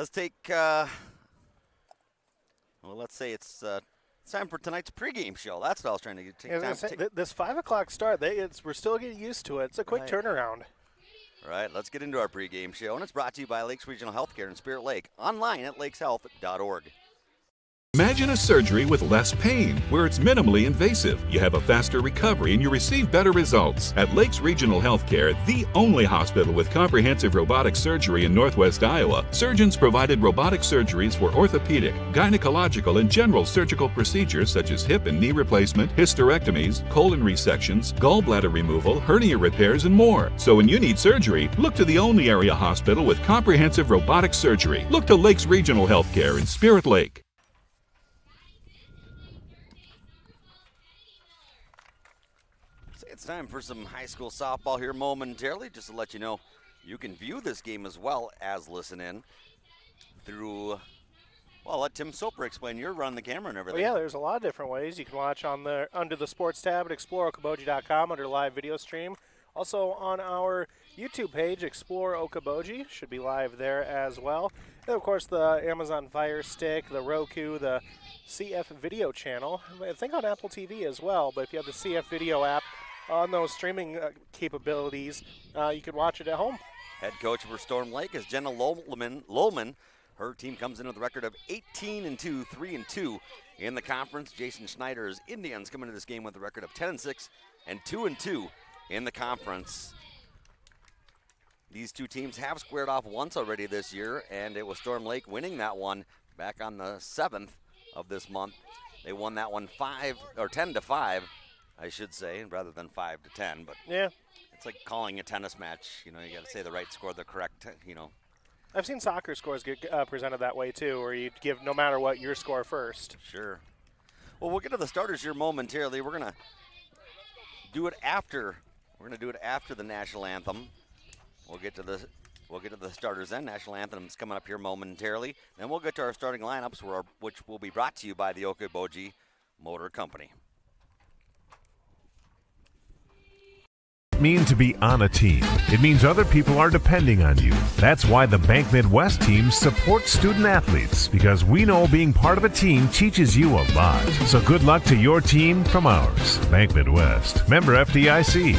Let's take, let's say it's time for tonight's pregame show. That's what I was trying to take. This 5 o'clock start, we're still getting used to it. It's a quick turnaround. All right, let's get into our pregame show, and it's brought to you by Lakes Regional Healthcare in Spirit Lake, online at lakeshealth.org. Imagine a surgery with less pain, where it's minimally invasive. You have a faster recovery and you receive better results. At Lakes Regional Healthcare, the only hospital with comprehensive robotic surgery in Northwest Iowa, surgeons provided robotic surgeries for orthopedic, gynecological, and general surgical procedures such as hip and knee replacement, hysterectomies, colon resections, gallbladder removal, hernia repairs, and more. So when you need surgery, look to the only area hospital with comprehensive robotic surgery. Look to Lakes Regional Healthcare in Spirit Lake. It's time for some high school softball here momentarily. Just to let you know, you can view this game as well as listen in through, well, let Tim Soper explain. You're running the camera and everything. Well, yeah, there's a lot of different ways. You can watch under the sports tab at exploreokaboji.com under live video stream. Also on our YouTube page, Explore Okoboji, should be live there as well. And of course, the Amazon Fire Stick, the Roku, the CF Video channel. I think on Apple TV as well, but if you have the CF Video app, on those streaming capabilities, you can watch it at home. Head coach for Storm Lake is Jenna Lowman. Her team comes in with a record of 18-2, 3-2 in the conference. Jason Schneider's Indians come into this game with a record of 10-6 and 2-2 in the conference. These two teams have squared off once already this year, and it was Storm Lake winning that one back on the 7th of this month. They won that one 10-5. I should say, rather than 5-10, but yeah, it's like calling a tennis match. You know, you got to say the right score, the correct, I've seen soccer scores get presented that way too, where you give no matter what your score first. Sure. Well, we'll get to the starters here momentarily. We're gonna do it after. We're gonna do it after the national anthem. We'll get to the starters then. National anthem's coming up here momentarily. Then we'll get to our starting lineups, which will be brought to you by the Okoboji Motor Company. Mean to be on a team. It means other people are depending on you. That's why the Bank Midwest team supports student athletes, because we know being part of a team teaches you a lot. So good luck to your team from ours. Bank Midwest. Member FDIC.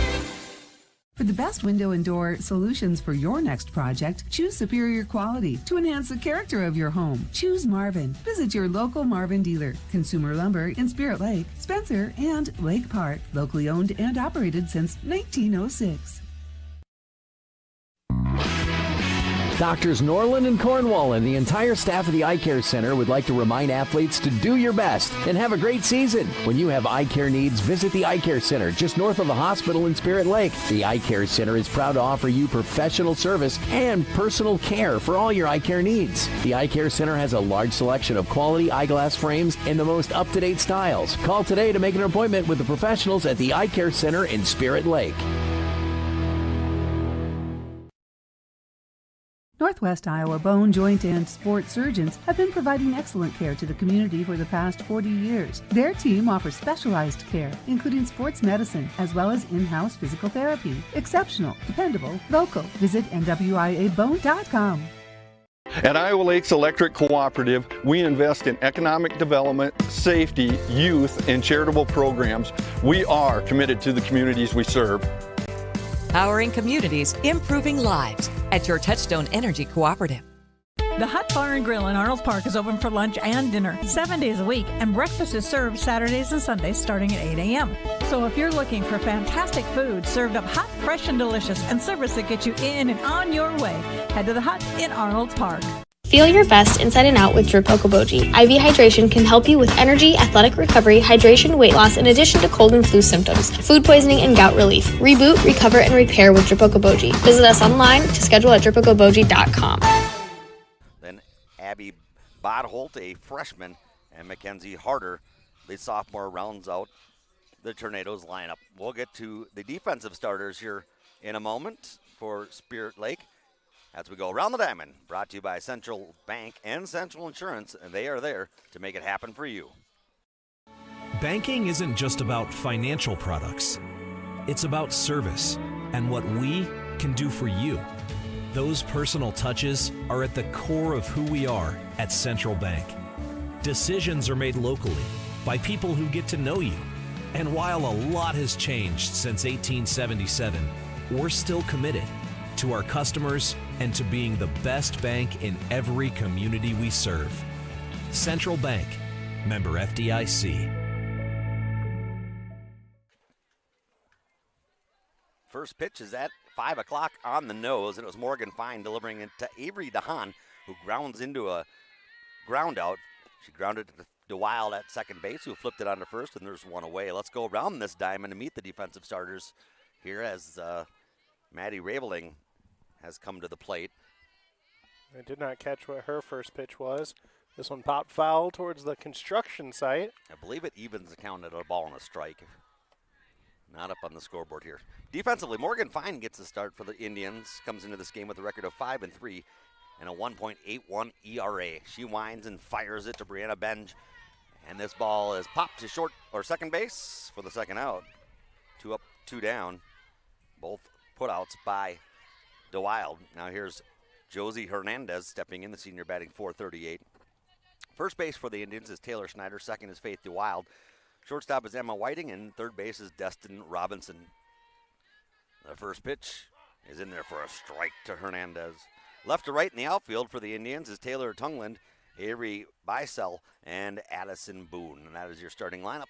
For the best window and door solutions for your next project, choose superior quality to enhance the character of your home. Choose Marvin. Visit your local Marvin dealer. Consumer Lumber in Spirit Lake, Spencer, and Lake Park. Locally owned and operated since 1906. Doctors Norland and Cornwall and the entire staff of the Eye Care Center would like to remind athletes to do your best and have a great season. When you have eye care needs, visit the Eye Care Center just north of the hospital in Spirit Lake. The Eye Care Center is proud to offer you professional service and personal care for all your eye care needs. The Eye Care Center has a large selection of quality eyeglass frames in the most up-to-date styles. Call today to make an appointment with the professionals at the Eye Care Center in Spirit Lake. Northwest Iowa bone, joint, and sports surgeons have been providing excellent care to the community for the past 40 years. Their team offers specialized care, including sports medicine, as well as in-house physical therapy. Exceptional, dependable, local. Visit NWIAbone.com. At Iowa Lakes Electric Cooperative, we invest in economic development, safety, youth, and charitable programs. We are committed to the communities we serve. Powering communities, improving lives at your Touchstone Energy Cooperative. The Hut Bar and Grill in Arnold Park is open for lunch and dinner 7 days a week, and breakfast is served Saturdays and Sundays starting at 8 a.m. So if you're looking for fantastic food served up hot, fresh, and delicious, and service that gets you in and on your way, head to the Hut in Arnold Park. Feel your best inside and out with Drip Okoboji. IV hydration can help you with energy, athletic recovery, hydration, weight loss, in addition to cold and flu symptoms, food poisoning, and gout relief. Reboot, recover, and repair with Drip Okoboji. Visit us online to schedule at dripokoboji.com. Then Abby Bodholt, a freshman, and Mackenzie Harder, the sophomore, rounds out the Tornadoes lineup. We'll get to the defensive starters here in a moment for Spirit Lake as we go around the diamond, brought to you by Central Bank and Central Insurance, and they are there to make it happen for you. Banking isn't just about financial products. It's about service and what we can do for you. Those personal touches are at the core of who we are at Central Bank. Decisions are made locally by people who get to know you. And while a lot has changed since 1877, we're still committed to our customers and to being the best bank in every community we serve. Central Bank, member FDIC. First pitch is at 5 o'clock on the nose, and it was Morgan Fine delivering it to Avery DeHaan, who grounds into a ground out. She grounded it to Wild at second base, who flipped it onto first, and there's one away. Let's go around this diamond to meet the defensive starters here as Maddie Raveling has come to the plate. I did not catch what her first pitch was. This one popped foul towards the construction site. I believe it evens the count at a ball and a strike. Not up on the scoreboard here. Defensively, Morgan Fine gets the start for the Indians. Comes into this game with a record of 5-3 and a 1.81 ERA. She winds and fires it to Brianna Benj. And this ball is popped to short or second base for the second out. 2 up, 2 down. Both putouts by DeWild. Now here's Josie Hernandez stepping in, the senior batting .438. First base for the Indians is Taylor Schneider. Second is Faith DeWild. Shortstop is Emma Whiting, and third base is Destin Robinson. The first pitch is in there for a strike to Hernandez. Left to right in the outfield for the Indians is Taylor Tungland, Avery Bicel, and Addison Boone. And that is your starting lineup.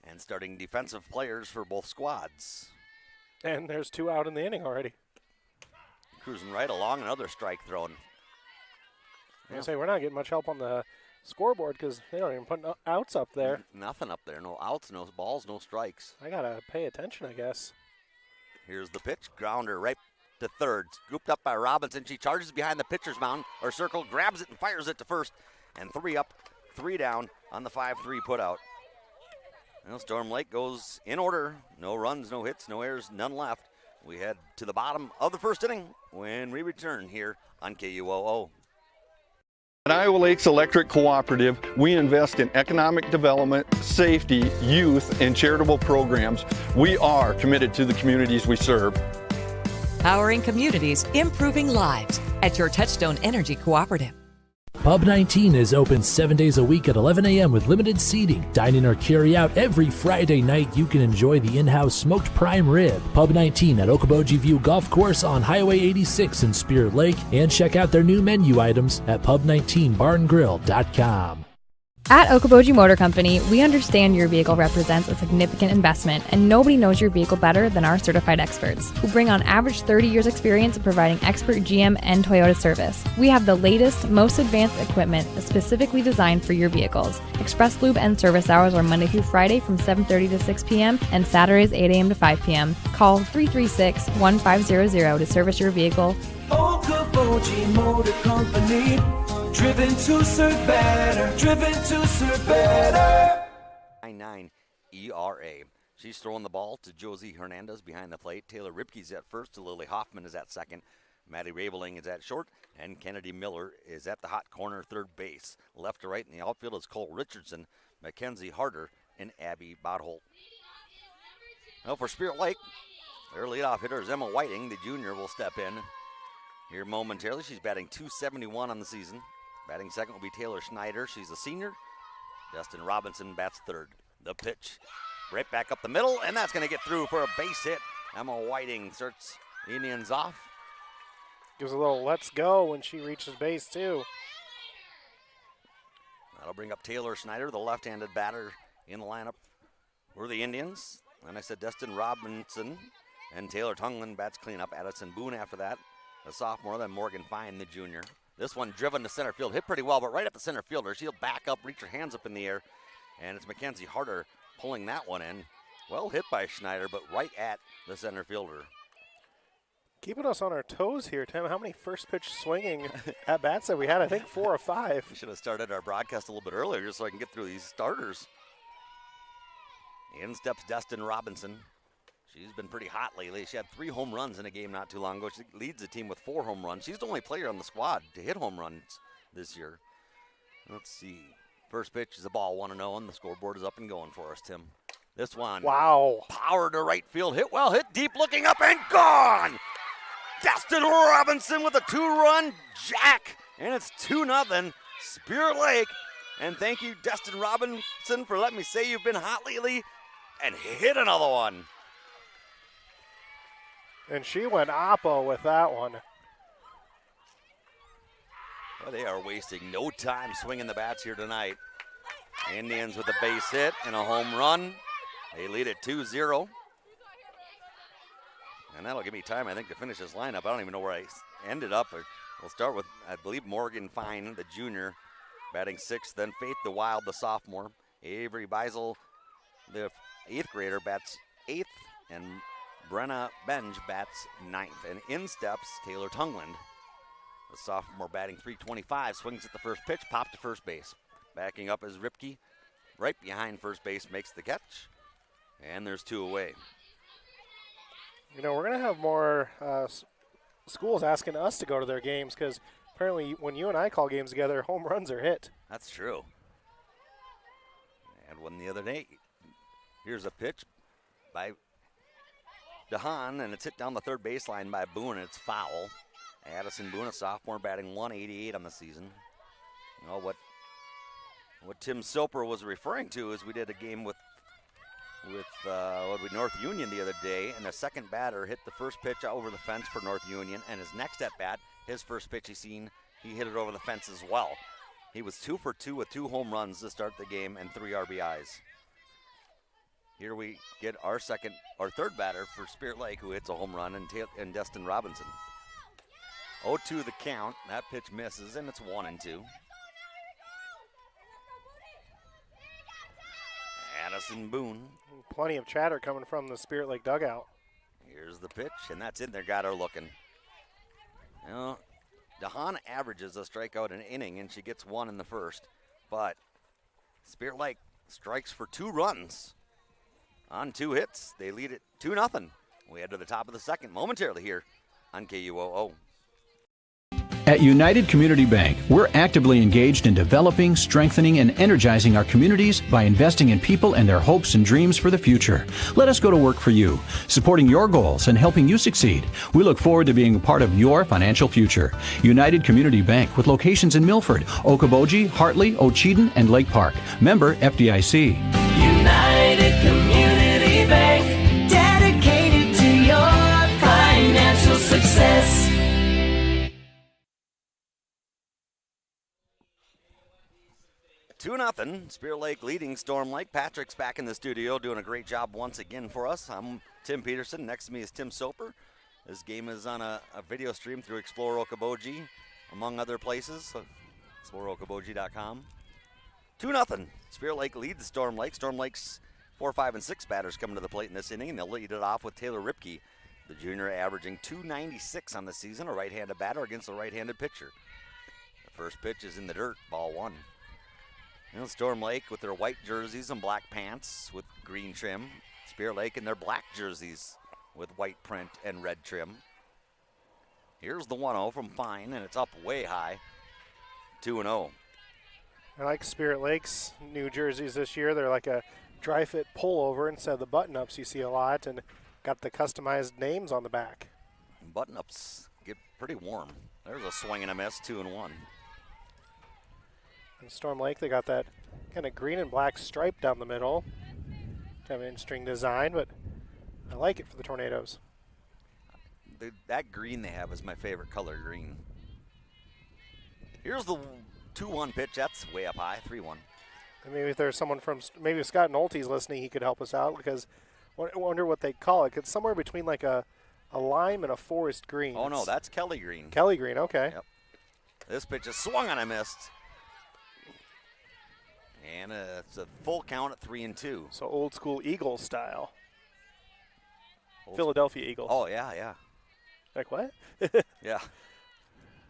And starting defensive players for both squads. And there's 2 out in the inning already. Cruising right along, another strike thrown. I say we're not getting much help on the scoreboard because they don't even put no outs up there. Nothing up there. No outs, no balls, no strikes. I got to pay attention, I guess. Here's the pitch. Grounder right to third. Scooped up by Robinson. She charges behind the pitcher's mound or circle, grabs it and fires it to first. And 3 up, 3 down on the 5-3 putout. Well, Storm Lake goes in order. No runs, no hits, no errors, none left. We head to the bottom of the first inning when we return here on KUOO. At Iowa Lakes Electric Cooperative, we invest in economic development, safety, youth, and charitable programs. We are committed to the communities we serve. Powering communities, improving lives at your Touchstone Energy Cooperative. Pub 19 is open 7 days a week at 11 a.m. with limited seating. Dine in or carry out every Friday night. You can enjoy the in-house smoked prime rib. Pub 19 at Okoboji View Golf Course on Highway 86 in Spirit Lake. And check out their new menu items at pub19barngrill.com. At Okoboji Motor Company, we understand your vehicle represents a significant investment, and nobody knows your vehicle better than our certified experts, who bring on average 30 years experience in providing expert GM and Toyota service. We have the latest, most advanced equipment specifically designed for your vehicles. Express Lube and service hours are Monday through Friday from 7:30 to 6 p.m. and Saturdays 8 a.m. to 5 p.m. Call 336-1500 to service your vehicle. Okoboji Motor Company. Driven to serve better, driven to serve better. 9 ERA. She's throwing the ball to Josie Hernandez behind the plate. Taylor Ripke's at first, to Lily Hoffman is at second. Maddie Raveling is at short, and Kennedy Miller is at the hot corner third base. Left to right in the outfield is Cole Richardson, Mackenzie Harder, and Abby Bodholt. Well, for Spirit Lake, their leadoff hitter is Emma Whiting. The junior will step in here momentarily. She's batting .271 on the season. Batting second will be Taylor Schneider. She's a senior. Destin Robinson bats third. The pitch right back up the middle, and that's going to get through for a base hit. Emma Whiting starts the Indians off. Gives a little let's go when she reaches base, too. That'll bring up Taylor Schneider, the left-handed batter in the lineup for the Indians. And I said Destin Robinson and Taylor Tungland bats cleanup. Addison Boone after that, the sophomore, then Morgan Fine, the junior. This one driven to center field, hit pretty well, but right at the center fielder. She'll back up, reach her hands up in the air, and it's Mackenzie Harder pulling that one in. Well hit by Schneider, but right at the center fielder. Keeping us on our toes here, Tim. How many first pitch swinging at bats have we had? I think 4 or 5. We should have started our broadcast a little bit earlier just so I can get through these starters. In steps Destin Robinson. She's been pretty hot lately. She had 3 home runs in a game not too long ago. She leads the team with 4 home runs. She's the only player on the squad to hit home runs this year. Let's see. First pitch is a ball, 1-0, and the scoreboard is up and going for us, Tim. This one. Wow. Power to right field. Hit well, hit deep, looking up and gone. Destin Robinson with a 2-run jack, and it's 2-0 Spirit Lake. And thank you, Destin Robinson, for letting me say you've been hot lately and hit another one. And she went oppo with that one. Well, they are wasting no time swinging the bats here tonight. Indians with a base hit and a home run. They lead at 2-0. And that'll give me time, I think, to finish this lineup. I don't even know where I ended up. We'll start with, I believe, Morgan Fine, the junior, batting 6th. Then Faith the Wild, the sophomore. Avery Beisel, the 8th grader, bats 8th. And Brenna Benj bats 9th. And in steps Taylor Tungland, the sophomore, batting .325, swings at the first pitch, popped to first base. Backing up is Ripke, right behind first base, makes the catch. And there's 2 away. You know, we're going to have more schools asking us to go to their games because apparently when you and I call games together, home runs are hit. That's true. And one the other day. Here's a pitch by DeHaan, and it's hit down the third baseline by Boone, and it's foul. Addison Boone, a sophomore, batting .188 on the season. You know, what Tim Soper was referring to is we did a game with North Union the other day, and the second batter hit the first pitch over the fence for North Union, and his next at bat, his first pitch he hit it over the fence as well. He was 2 for 2 with 2 home runs to start the game and 3 RBIs. Here we get our third batter for Spirit Lake, who hits a home run, and Destin Robinson. 0-2 the count. That pitch misses, and it's 1-2. Addison Boone. Plenty of chatter coming from the Spirit Lake dugout. Here's the pitch, and that's in there. Got her looking. You know, DeHaan averages a strikeout an inning, and she gets 1 in the first. But Spirit Lake strikes for 2 runs on 2 hits. They lead it 2-0. We head to the top of the second momentarily here on KUOO. At United Community Bank, we're actively engaged in developing, strengthening, and energizing our communities by investing in people and their hopes and dreams for the future. Let us go to work for you, supporting your goals and helping you succeed. We look forward to being a part of your financial future. United Community Bank, with locations in Milford, Okoboji, Hartley, Ocheyedan, and Lake Park. Member FDIC. United Community Bank, dedicated to your financial success. 2-0, Spirit Lake leading Storm Lake. Patrick's back in the studio doing a great job once again for us. I'm Tim Peterson. Next to me is Tim Soper. This game is on a video stream through Explore Okoboji, among other places. So ExploreOkoboji.com. 2-0, Spirit Lake leads Storm Lake. Storm Lake's 4, 5, and 6 batters coming to the plate in this inning, and they'll lead it off with Taylor Ripke, the junior, averaging .296 on the season, a right-handed batter against a right-handed pitcher. The first pitch is in the dirt, ball 1. You know, Storm Lake with their white jerseys and black pants with green trim. Spirit Lake in their black jerseys with white print and red trim. Here's the 1-0 from Fine, and it's up way high, 2-0. I like Spirit Lake's new jerseys this year. They're like a dry fit pullover instead of the button-ups you see a lot, and got the customized names on the back. Button-ups get pretty warm. There's a swing and a miss, 2-1. In Storm Lake, they got that kind of green and black stripe down the middle. Kind of an interesting design, but I like it for the Tornadoes. That green they have is my favorite color, green. Here's the 2-1 pitch. That's way up high, 3-1. And maybe if there's someone from, maybe if Scott Nolte's listening, he could help us out, because I wonder what they call it. It's somewhere between like a lime and a forest green. Oh, no, that's Kelly green. Kelly green, okay. Yep. This pitch is swung on and missed. And it's a full count at 3-2. So old school Eagles style. Philadelphia Eagles. Oh, yeah. Like what? Yeah.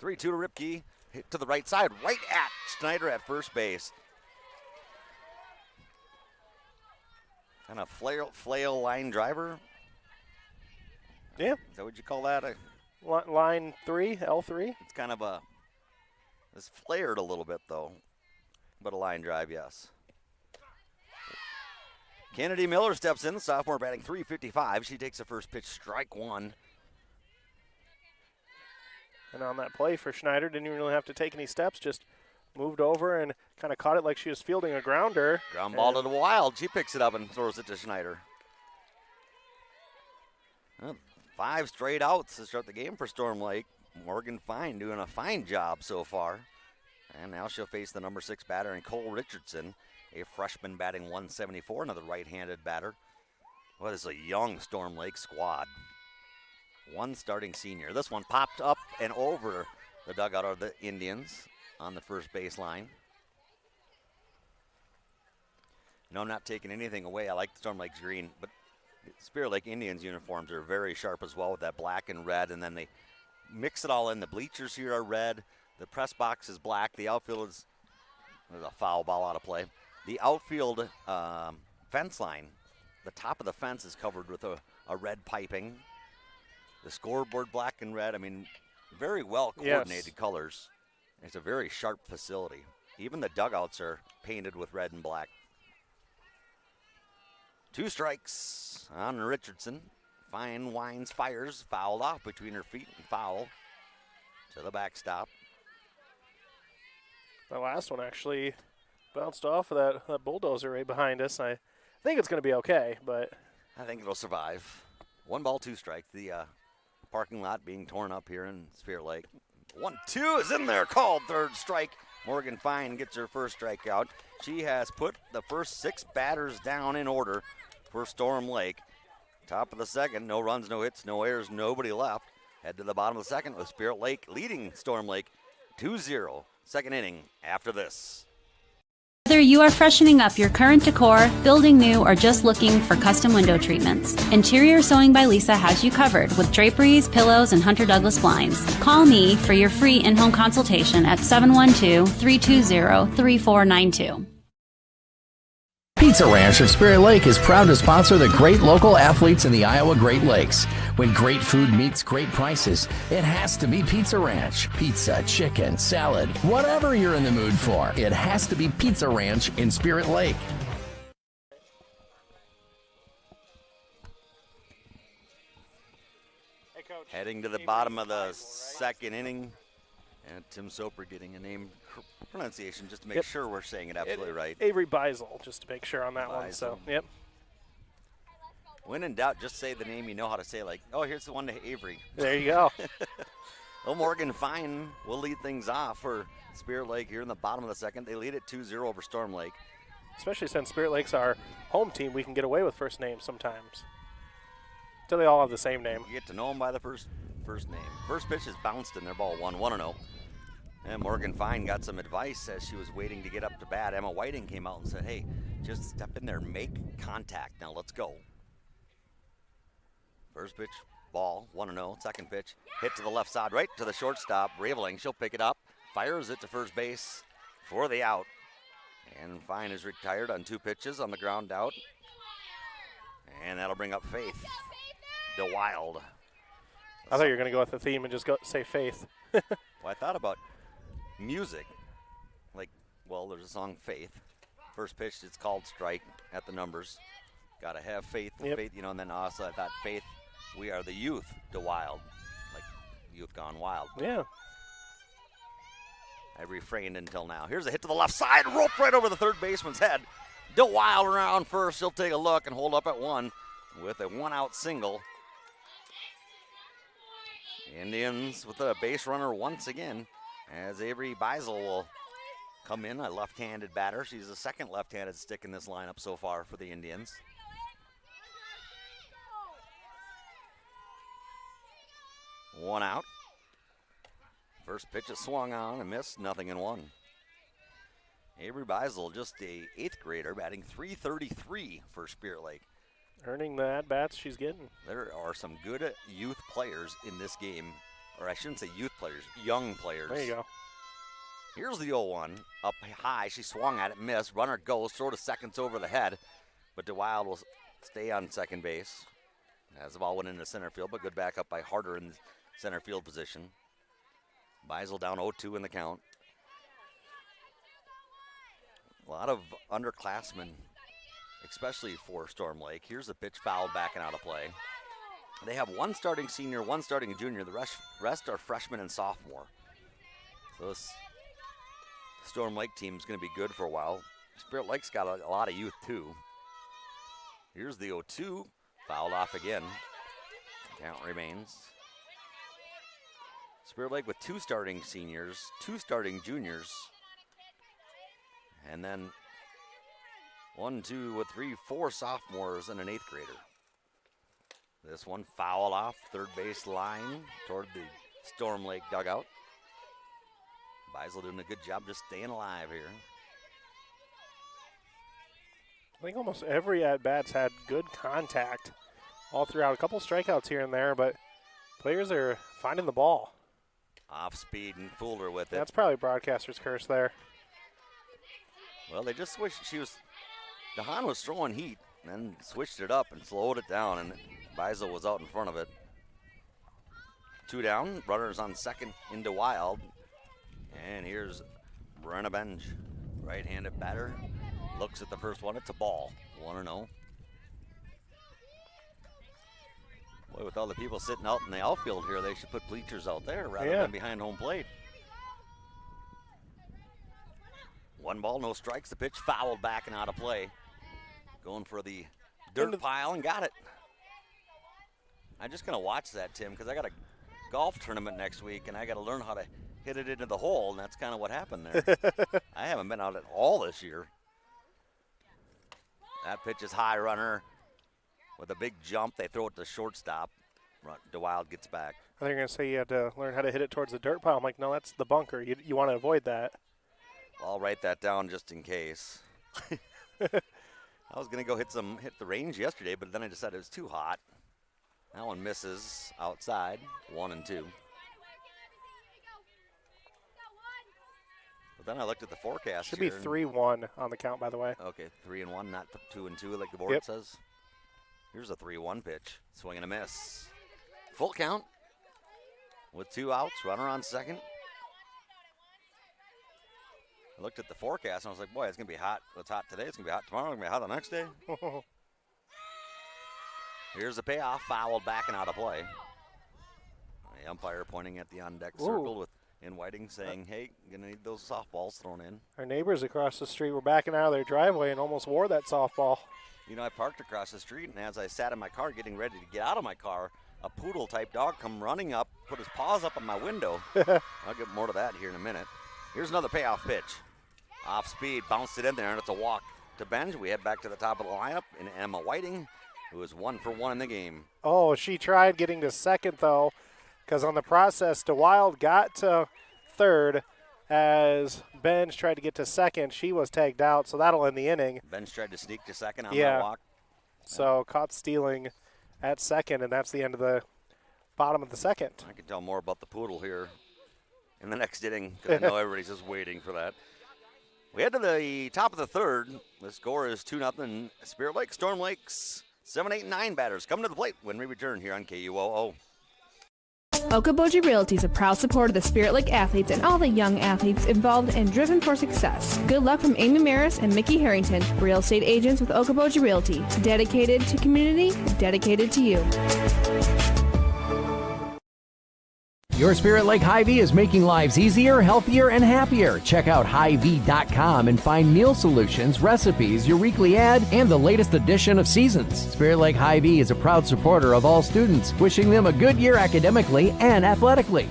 3-2 to Ripke. Hit to the right side, right at Schneider at first base. And a flail line driver. Yeah. Is that what you call that? Line 3, L3? It's kind of it's flared a little bit, though. But a line drive, yes. Kennedy Miller steps in, the sophomore, batting .355. She takes the first pitch, strike 1. And on that play for Schneider, didn't even really have to take any steps, just moved over and kind of caught it like she was fielding a grounder. Ground ball to the Wild. She picks it up and throws it to Schneider. Well, 5 straight outs to start the game for Storm Lake. Morgan Fine doing a fine job so far. And now she'll face the number 6 batter in Cole Richardson, a freshman batting 174, another right-handed batter. What is a young Storm Lake squad. 1 starting senior. This one popped up and over the dugout of the Indians on the first baseline. No, I'm not taking anything away. I like the Storm Lake's green, but Spirit Lake Indians uniforms are very sharp as well with that black and red, and then they mix it all in. The bleachers here are red. The press box is black. The outfield is, there's a foul ball out of play. The outfield fence line, the top of the fence is covered with a red piping. The scoreboard black and red. I mean, very well coordinated colors. It's a very sharp facility. Even the dugouts are painted with red and black. 2 strikes on Richardson. Fine winds, fires, fouled off between her feet and foul to the backstop. The last one actually bounced off of that bulldozer right behind us. I think it's going to be okay, but I think it'll survive. 1 ball, 2 strikes. The parking lot being torn up here in Spirit Lake. 1-2 is in there, called 3rd strike. Morgan Fine gets her first strikeout. She has put the first 6 batters down in order for Storm Lake. Top of the second, no runs, no hits, no errors, nobody left. Head to the bottom of the second with Spirit Lake leading Storm Lake 2-0. Second inning after this. Whether you are freshening up your current decor, building new, or just looking for custom window treatments, Interior Sewing by Lisa has you covered with draperies, pillows, and Hunter Douglas blinds. Call me for your free in-home consultation at 712-320-3492. Pizza Ranch of Spirit Lake is proud to sponsor the great local athletes in the Iowa Great Lakes. When great food meets great prices, it has to be Pizza Ranch. Pizza, chicken, salad, whatever you're in the mood for, it has to be Pizza Ranch in Spirit Lake. Hey, Coach. Heading to the bottom of the second inning. And Tim Soper getting a name pronunciation just to make sure we're saying it absolutely right. Avery Beisel, just to make sure on that one. So, yep. When in doubt, just say the name you know how to say. Like, oh, here's the one to Avery. There you go. Well, Morgan Fine will lead things off for Spirit Lake here in the bottom of the second. They lead it 2-0 over Storm Lake. Especially since Spirit Lake's our home team, we can get away with first names sometimes. Until they all have the same name. You get to know them by the first name. First pitch is bounced in their ball 1-0. And Morgan Fine got some advice as she was waiting to get up to bat. Emma Whiting came out and said, hey, just step in there, make contact. Now let's go. First pitch, ball, 1-0. Second pitch, hit to the left side, right to the shortstop. Raveling, she'll pick it up, fires it to first base for the out. And Fine is retired on 2 pitches on the ground out. And that'll bring up Faith DeWild. I thought you were going to go with the theme and just say Faith. Well, I thought about music. Like, well, there's a song Faith. First pitch, it's called Strike at the numbers. Got to have faith, faith, and then also I thought Faith, we are the youth, DeWild. Like, youth gone wild. Yeah. I refrained until now. Here's a hit to the left side, rope right over the third baseman's head. DeWild around first. He'll take a look and hold up at 1 with a 1-out single. Indians with a base runner once again, as Avery Beisel will come in, a left-handed batter. She's the second left-handed stick in this lineup so far for the Indians. One out. First pitch is swung on and missed, 0-1. Avery Beisel, just a 8th grader, batting .333 for Spirit Lake. Earning the at-bats she's getting. There are some good youth players in this game, or I shouldn't say youth players, young players. There you go. Here's the 0-1, up high, she swung at it, missed, runner goes, throw to seconds over the head, but DeWild will stay on second base as the ball went into center field, but good backup by Harder in center field position. Beisel down 0-2 in the count. A lot of underclassmen, especially for Storm Lake. Here's a pitch fouled backing out of play. They have one starting senior, one starting junior. The rest are freshmen and sophomore. So this Storm Lake team is going to be good for a while. Spirit Lake's got a lot of youth too. Here's the 0-2, fouled off again. Count remains. Spirit Lake with 2 starting seniors, 2 starting juniors, and then 1, 2, 3, 4 sophomores and an 8th grader. This one foul off third base line toward the Storm Lake dugout. Beisel doing a good job just staying alive here. I think almost every at-bat's had good contact all throughout. A couple strikeouts here and there, but players are finding the ball. Off speed and fooled her with it. That's probably broadcaster's curse there. Well, they just switched. DeHaan was throwing heat and then switched it up and slowed it down, and Beisel was out in front of it. 2 down, runners on second into Wild. And here's Brenna Benj, right-handed batter. Looks at the first one, it's a ball, 1-0. Boy, with all the people sitting out in the outfield here, they should put bleachers out there rather than behind home plate. 1 ball, no strikes. The pitch fouled back and out of play. Going for the dirt pile and got it. I'm just going to watch that, Tim, because I got a golf tournament next week, and I got to learn how to hit it into the hole, and that's kind of what happened there. I haven't been out at all this year. That pitch is high runner with a big jump. They throw it to shortstop. DeWild gets back. I think you're going to say you had to learn how to hit it towards the dirt pile. I'm like, no, that's the bunker. You want to avoid that. Well, I'll write that down just in case. I was going to go hit the range yesterday, but then I decided it was too hot. That one misses outside, 1-2. But then I looked at the forecast. Should be 3-1 on the count, by the way. Okay, 3-1, not 2-2 like the board says. Here's a 3-1 pitch. Swing and a miss. Full count with 2 outs, runner on second. I looked at the forecast and I was like, boy, it's going to be hot. It's hot today. It's going to be hot tomorrow. It's going to be hot the next day. Here's the payoff. Fouled back and out of play. The umpire pointing at the on-deck circle in Whiting saying, hey, going to need those softballs thrown in. Our neighbors across the street were backing out of their driveway and almost wore that softball. You know, I parked across the street, and as I sat in my car getting ready to get out of my car, a poodle-type dog come running up, put his paws up on my window. I'll get more to that here in a minute. Here's another payoff pitch. Off speed, bounced it in there, and it's a walk to Benj. We head back to the top of the lineup in Emma Whiting, who is 1 for 1 in the game. Oh, she tried getting to second, though, because on the process, DeWild got to third. As Benj tried to get to second, she was tagged out, so that'll end the inning. Benj tried to sneak to second on that walk. So caught stealing at second, and that's the end of the bottom of the second. I can tell more about the poodle here in the next inning because I know everybody's just waiting for that. We head to the top of the third. The score is 2-0. Spirit Lake, Storm Lake's 7, 8, and 9 batters come to the plate when we return here on KUOO. Okoboji Realty is a proud supporter of the Spirit Lake athletes and all the young athletes involved and driven for success. Good luck from Amy Maris and Mickey Harrington, real estate agents with Okoboji Realty. Dedicated to community, dedicated to you. Your Spirit Lake Hy-Vee is making lives easier, healthier, and happier. Check out Hy-Vee.com and find meal solutions, recipes, your weekly ad, and the latest edition of Seasons. Spirit Lake Hy-Vee is a proud supporter of all students, wishing them a good year academically and athletically.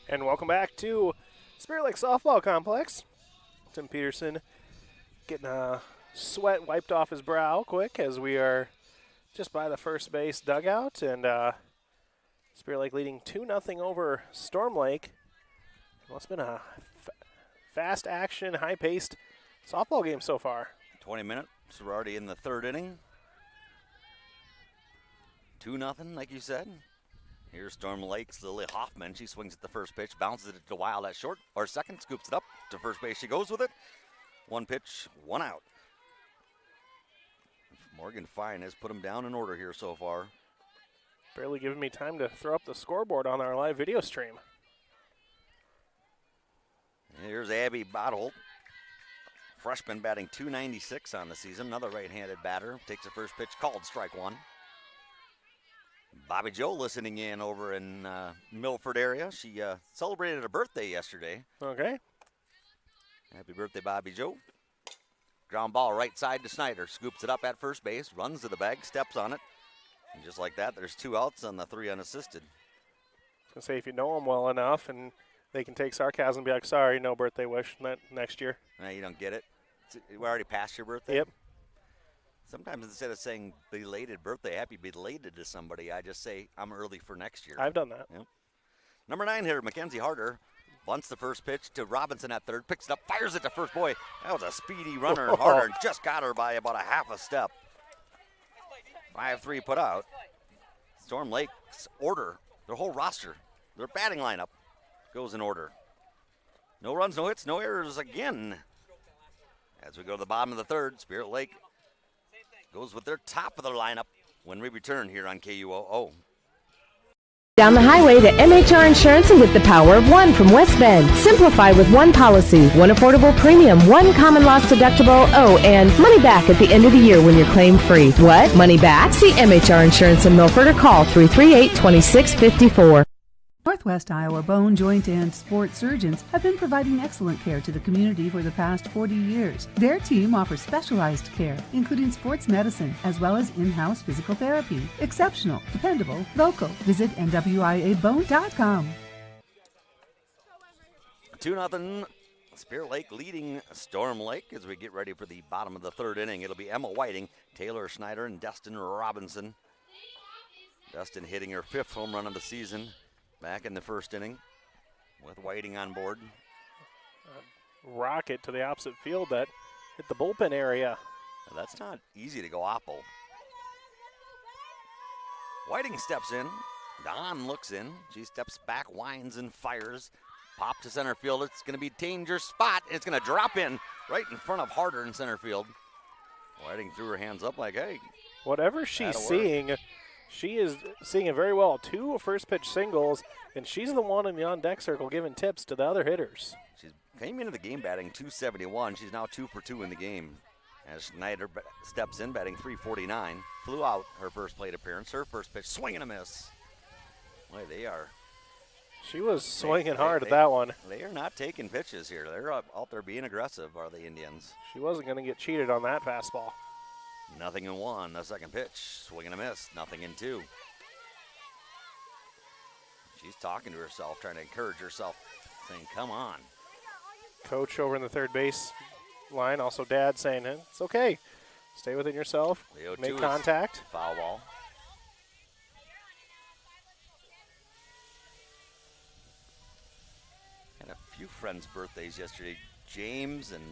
And welcome back to Spirit Lake Softball Complex. Tim Peterson getting a sweat wiped off his brow quick as we are just by the first base dugout, and Spirit Lake leading 2-0 over Storm Lake. Well, it's been a fast action, high-paced softball game so far. 20 minutes. We're already in the third inning. 2-0, like you said. Here's Storm Lake's Lily Hoffman. She swings at the first pitch, bounces it to Wild at short, or second, scoops it up to first base. She goes with it. 1 pitch, 1 out. Morgan Fine has put him down in order here so far. Barely giving me time to throw up the scoreboard on our live video stream. Here's Abby Bottle. Freshman batting .296 on the season. Another right-handed batter. Takes the first pitch, called strike one. Bobby Joe listening in over in Milford area. She celebrated a birthday yesterday. Okay. Happy birthday, Bobby Joe. Ground ball right side to Snyder. Scoops it up at first base, runs to the bag, steps on it. And just like that, there's 2 outs on the 3 unassisted. I was gonna say, if you know them well enough and they can take sarcasm and be like, sorry, no birthday wish next year. No, you don't get it. We're already past your birthday? Yep. Sometimes instead of saying belated birthday, happy belated to somebody, I just say I'm early for next year. I've done that. Yep. Number 9 hitter, Mackenzie Harder, bunts the first pitch to Robinson at third, picks it up, fires it to first. Boy, that was a speedy runner. And Harder just got her by about a half a step. 5-3 put out. Storm Lake's order, their whole roster, their batting lineup goes in order. No runs, no hits, no errors again. As we go to the bottom of the third, Spirit Lake goes with their top of the lineup when we return here on KUOO. Down the highway to MHR Insurance and get the power of one from West Bend. Simplify with one policy, one affordable premium, one common loss deductible, and money back at the end of the year when you're claim free. What? Money back? See MHR Insurance in Milford or call 338-2654. Northwest Iowa Bone, Joint, and Sports Surgeons have been providing excellent care to the community for the past 40 years. Their team offers specialized care, including sports medicine, as well as in-house physical therapy. Exceptional, dependable, local. Visit NWIABone.com. 2-0 Spirit Lake leading Storm Lake as we get ready for the bottom of the third inning. It'll be Emma Whiting, Taylor Schneider, and Destin Robinson. Destin hitting her 5th home run of the season. Back in the first inning with Whiting on board. Rocket to the opposite field that hit the bullpen area. Now that's not easy to go oppo. Whiting steps in. Don looks in. She steps back, winds and fires. Pop to center field. It's going to be a danger spot. It's going to drop in right in front of Harder in center field. Whiting threw her hands up like, hey. Whatever she's seeing, she is seeing it very well. 2 first pitch singles, and she's the one in the on-deck circle giving tips to the other hitters. She came into the game batting .271. She's now 2 for 2 in the game. As Schneider steps in, batting .349. Flew out her first plate appearance. Her first pitch, swing and a miss. Boy, they are. She was swinging hard at that one. They are not taking pitches here. They're out there being aggressive, are the Indians. She wasn't going to get cheated on that fastball. 0-1, the second pitch, swing and a miss, 0-2. She's talking to herself, trying to encourage herself, saying, come on. Coach over in the third base line, also Dad saying, hey, it's okay. Stay within yourself, make contact. Foul ball. Had a few friends' birthdays yesterday. James and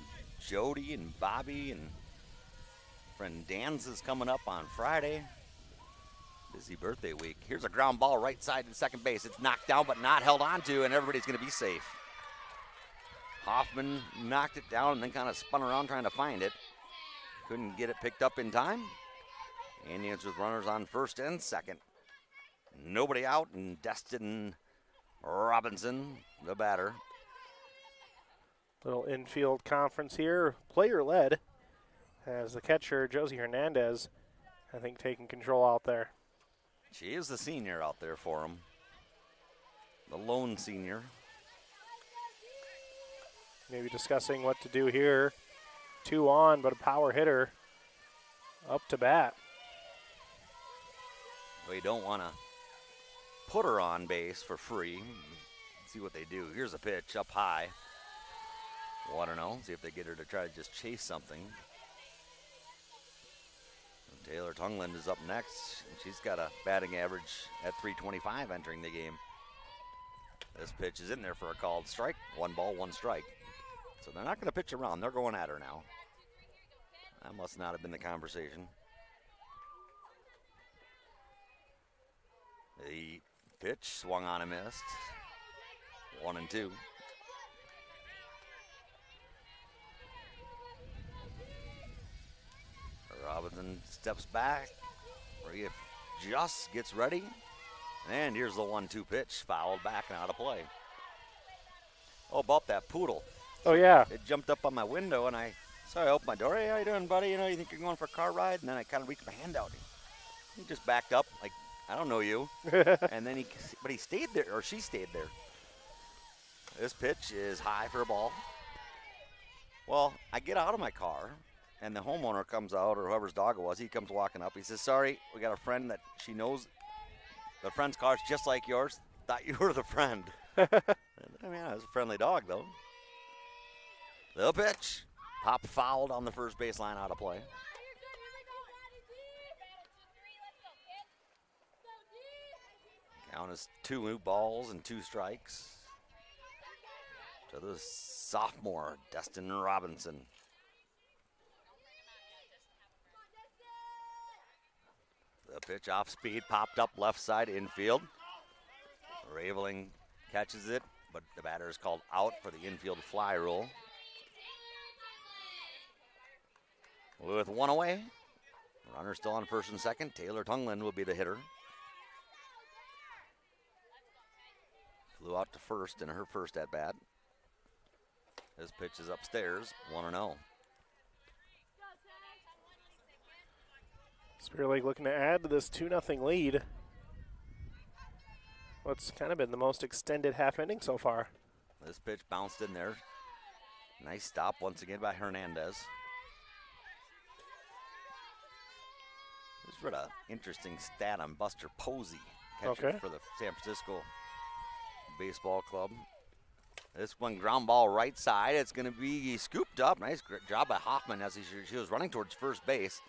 Jody and Bobby and friend Dan's is coming up on Friday. Busy birthday week. Here's a ground ball right side to second base. It's knocked down but not held on to, and everybody's going to be safe. Hoffman knocked it down and then kind of spun around trying to find it. Couldn't get it picked up in time. Indians with runners on first and second. Nobody out, and Destin Robinson, the batter. Little infield conference here, player-led, as the catcher, Josie Hernandez, I think, taking control out there. She is the senior out there for him. The lone senior. Maybe discussing what to do here. 2 on, but a power hitter up to bat. Well, you don't want to put her on base for free. See what they do. Here's a pitch up high. 1-0. See if they get her to try to just chase something. Taylor Tungland is up next. She's got a batting average at .325 entering the game. This pitch is in there for a called strike. 1 ball, 1 strike. So they're not going to pitch around. They're going at her now. That must not have been the conversation. The pitch swung on and missed. 1-2. Robinson steps back. Maria just gets ready. And here's the 1-2 pitch. Fouled back and out of play. Oh, about that poodle. Oh, yeah. It jumped up on my window, and I So I opened my door. Hey, how you doing, buddy? You know, you think you're going for a car ride? And then I kind of reached my hand out. He just backed up, like, I don't know you. And then he stayed there, or she stayed there. This pitch is high for a ball. Well, I get out of my car, and the homeowner comes out, or whoever's dog it was. He comes walking up. He says, sorry, we got a friend that she knows. The friend's car's just like yours. Thought you were the friend. I mean, it was a friendly dog, though. The pitch. Pop fouled on the first baseline, out of play. Count is 2 new balls and 2 strikes to the sophomore, Destin Robinson. The pitch off speed, popped up left side infield. Raveling catches it, but the batter is called out for the infield fly rule. With 1 away, runner still on first and second. Taylor Tungland will be the hitter. Flew out to first in her first at bat. This pitch is upstairs, 1-0. Spirit Lake looking to add to this 2-0 lead. What's kind of been the most extended half inning so far. This pitch bounced in there. Nice stop once again by Hernandez. Just read an interesting stat on Buster Posey, catcher for the San Francisco Baseball Club. This one ground ball right side. It's going to be scooped up. Nice job by Hoffman as she was running towards first base.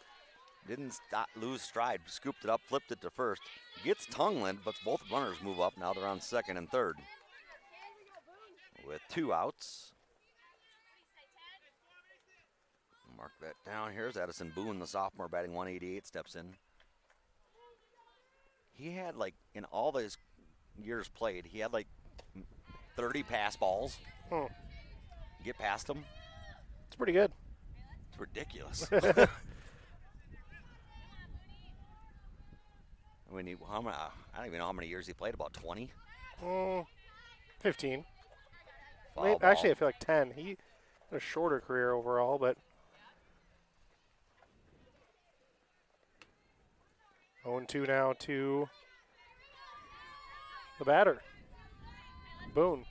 Didn't lose stride. Scooped it up, flipped it to first. Gets Tungland, but both runners move up. Now they're on second and third. With 2 outs. Mark that down. Here's Addison Boone, the sophomore, batting 188, steps in. He had, like, in all those years played, he had, like, 30 pass balls. Get past him. It's pretty good. It's ridiculous. I mean, I don't even know how many years he played, about 20? 15. Foul Actually, ball. I feel like 10. He had a shorter career overall, but 0-2 now to the batter, Boone.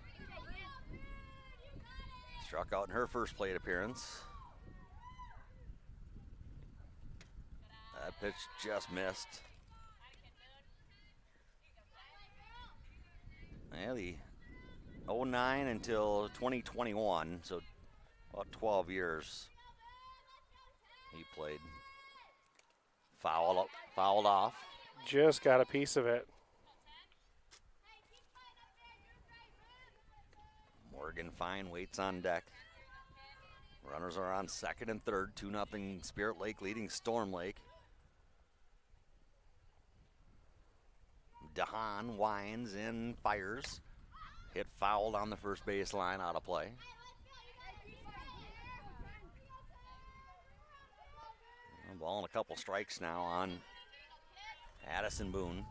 Struck out in her first plate appearance. That pitch just missed. Yeah, the 09 until 2021, so about 12 years he played. Fouled off. Just got a piece of it. Morgan Fine waits on deck. Runners are on second and third. 2-0 Spirit Lake leading Storm Lake. DeHaan winds and fires. Hit fouled on the first base line, out of play. Ball and a couple strikes now on Addison Boone.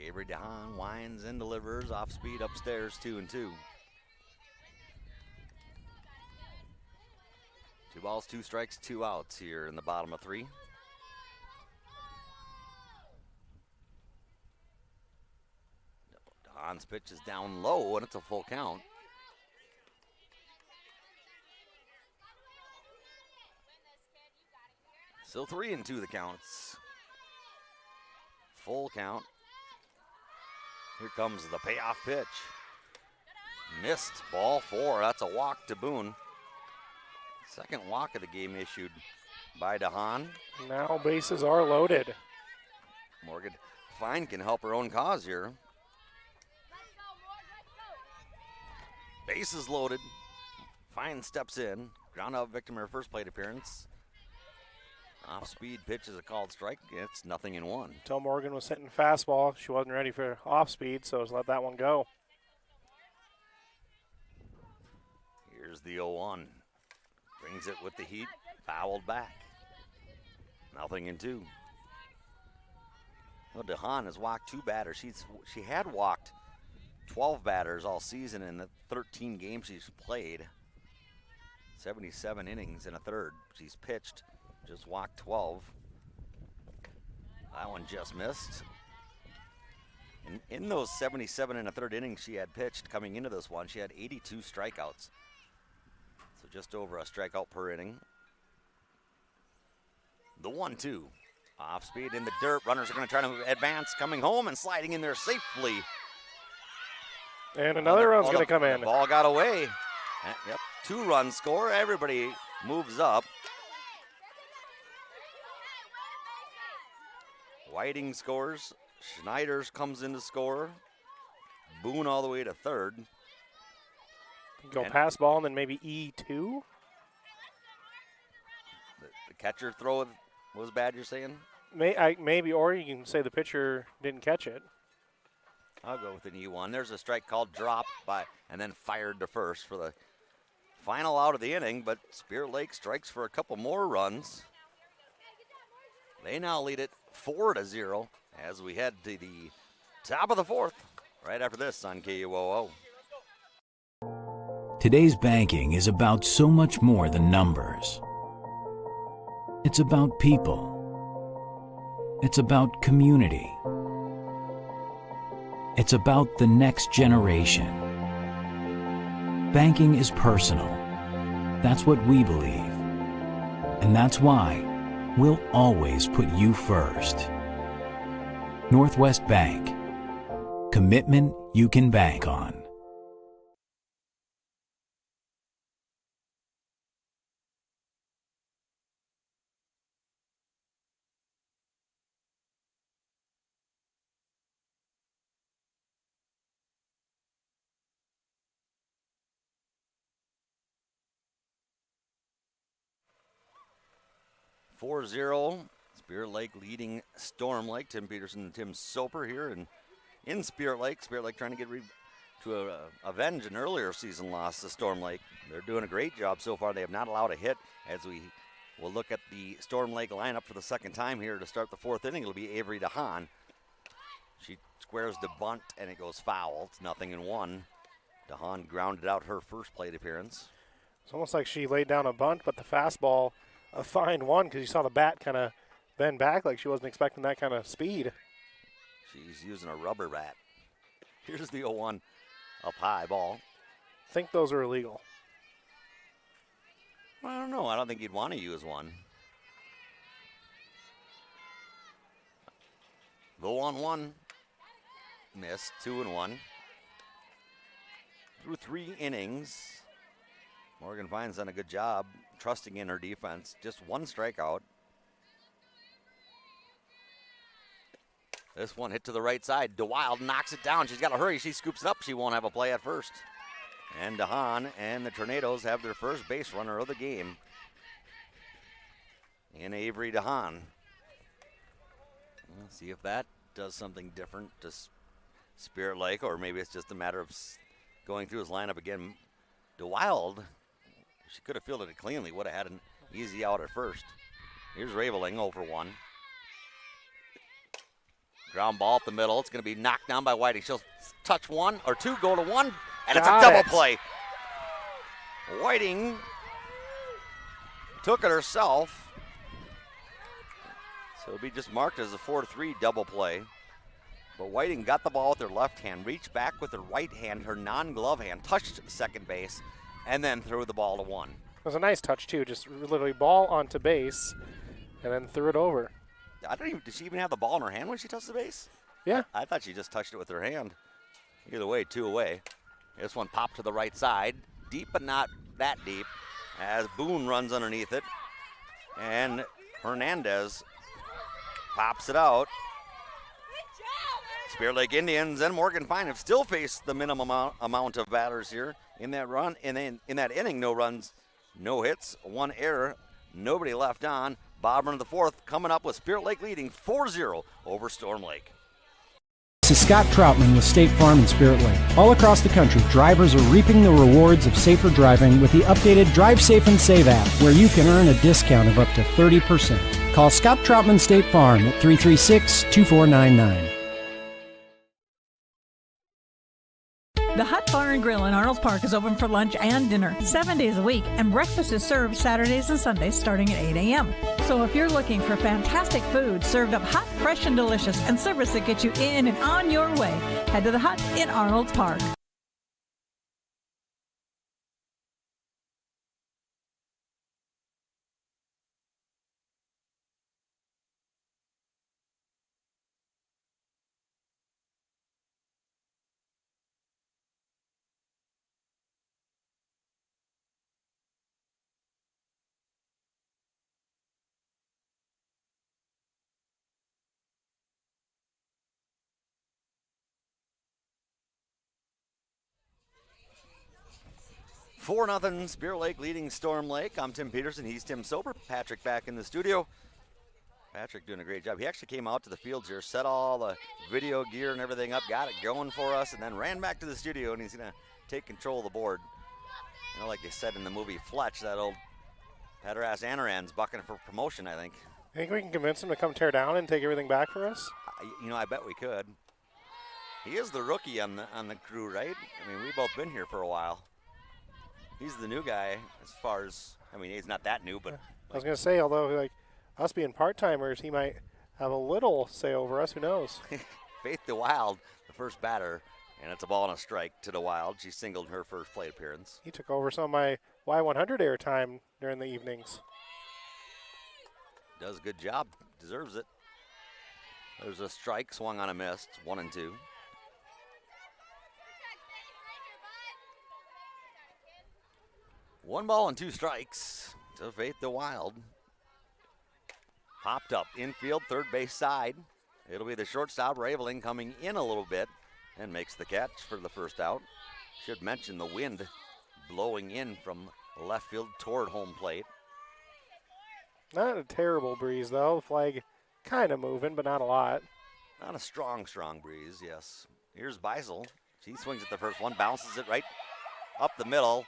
Avery DeHaan winds and delivers off speed upstairs, 2-2. 2 balls, 2 strikes, 2 outs here in the bottom of 3. DeHaan's pitch is down low and it's a full count. Still 3-2 the counts. Full count. Here comes the payoff pitch. Missed, ball 4. That's a walk to Boone. Second walk of the game issued by DeHaan. Now bases are loaded. Morgan Fine can help her own cause here. Bases loaded. Fine steps in. Ground out victim her first plate appearance. Off-speed pitch is a called strike. It's 0-1. Until Morgan was hitting fastball, she wasn't ready for off-speed, so just let that one go. Here's the 0-1. Brings it with the heat. Fouled back. 0-2. Well, DeHaan has walked 2 batters. She had walked 12 batters all season in the 13 games she's played. 77 innings in a third. She's pitched, just walked 12. That one just missed. In those 77 and a third innings she had pitched coming into this one, she had 82 strikeouts. So just over a strikeout per inning. The 1-2. Off speed in the dirt. Runners are going to try to advance, coming home and sliding in there safely. And another run's going to come in. The ball got away. Yep, 2-run score. Everybody moves up. Whiting scores. Schneider's comes in to score. Boone all the way to third. Go pass ball and then maybe E2. The catcher throw was bad, you're saying? Maybe, or you can say the pitcher didn't catch it. I'll go with an E1. There's a strike called dropped and then fired to first for the final out of the inning, but Spirit Lake strikes for a couple more runs. They now lead it 4-0 as we head to the top of the fourth right after this on KUOO. Today's banking is about so much more than numbers. It's about people. It's about community. It's about the next generation. Banking is personal. That's what we believe. And that's why we'll always put you first. Northwest Bank. Commitment you can bank on. Spirit Lake leading Storm Lake. Tim Peterson and Tim Soper here in Spirit Lake. Spirit Lake trying to get to avenge an earlier season loss to Storm Lake. They're doing a great job so far. They have not allowed a hit. As we will look at the Storm Lake lineup for the second time here to start the fourth inning, it'll be Avery DeHaan. She squares the bunt and it goes foul. It's 0-1. DeHaan grounded out her first plate appearance. It's almost like she laid down a bunt, but the fastball a fine one because you saw the bat kind of bend back like she wasn't expecting that kind of speed. She's using a rubber bat. Here's the 0-1 up high ball. I think those are illegal. I don't know. I don't think you'd want to use one. The 1-1 missed. 2-1. Through 3 innings. Morgan Fine's done a good job trusting in her defense. Just 1 strikeout. This one hit to the right side. DeWild knocks it down. She's got to hurry. She scoops it up. She won't have a play at first. And DeHaan and the Tornadoes have their first base runner of the game in Avery DeHaan. Let's see if that does something different to Spirit Lake, or maybe it's just a matter of going through his lineup again. DeWild, she could have fielded it cleanly, would have had an easy out at first. Here's Raveling, 0-1. Ground ball up the middle. It's going to be knocked down by Whiting. She'll touch 1 or 2, go to 1, and it's a double play. Whiting took it herself. So it'll be just marked as a 4-3 double play. But Whiting got the ball with her left hand, reached back with her right hand, her non-glove hand, touched second base, and then threw the ball to 1. It was a nice touch, too. Just literally ball onto base and then threw it over. Did she even have the ball in her hand when she touched the base? Yeah. I thought she just touched it with her hand. Either way, 2 away. This one popped to the right side. Deep, but not that deep, as Boone runs underneath it. And Hernandez pops it out. Spirit Lake Indians and Morgan Fine have still faced the minimum amount of batters here in that run. And then in that inning, no runs, no hits, 1 error, nobody left on. Bottom of the fourth coming up with Spirit Lake leading 4-0 over Storm Lake. This is Scott Troutman with State Farm and Spirit Lake. All across the country, drivers are reaping the rewards of safer driving with the updated Drive Safe and Save app, where you can earn a discount of up to 30%. Call Scott Troutman State Farm at 336-2499. and Grill in Arnold Park is open for lunch and dinner 7 days a week, and breakfast is served Saturdays and Sundays starting at 8 a.m. So if you're looking for fantastic food served up hot, fresh, and delicious, and service that gets you in and on your way, head to the Hut in Arnold Park. Four 0 Spirit Lake leading Storm Lake. I'm Tim Peterson. He's Tim Sober. Patrick back in the studio. Patrick doing a great job. He actually came out to the fields here, set all the video gear and everything up, got it going for us, and then ran back to the studio, and he's going to take control of the board. You know, like they said in the movie Fletch, that old Patterass Anaran's bucking for promotion, I think. Think we can convince him to come tear down and take everything back for us? I bet we could. He is the rookie on the crew, right? I mean, we've both been here for a while. He's the new guy as far as, he's not that new, but. I was going to say, although, like, us being part-timers, he might have a little say over us. Who knows? Faith the Wild, the first batter, and it's a ball and a strike to the Wild. She singled her first plate appearance. He took over some of my Y100 airtime during the evenings. Does a good job. Deserves it. There's a strike, swung on a miss. 1-2. One ball and two strikes to Faith the Wild. Popped up infield, third base side. It'll be the shortstop, Raveling, coming in a little bit and makes the catch for the first out. Should mention the wind blowing in from left field toward home plate. Not a terrible breeze, though. The flag kind of moving, but not a lot. Not a strong breeze, yes. Here's Beisel. She swings at the first one, bounces it right up the middle.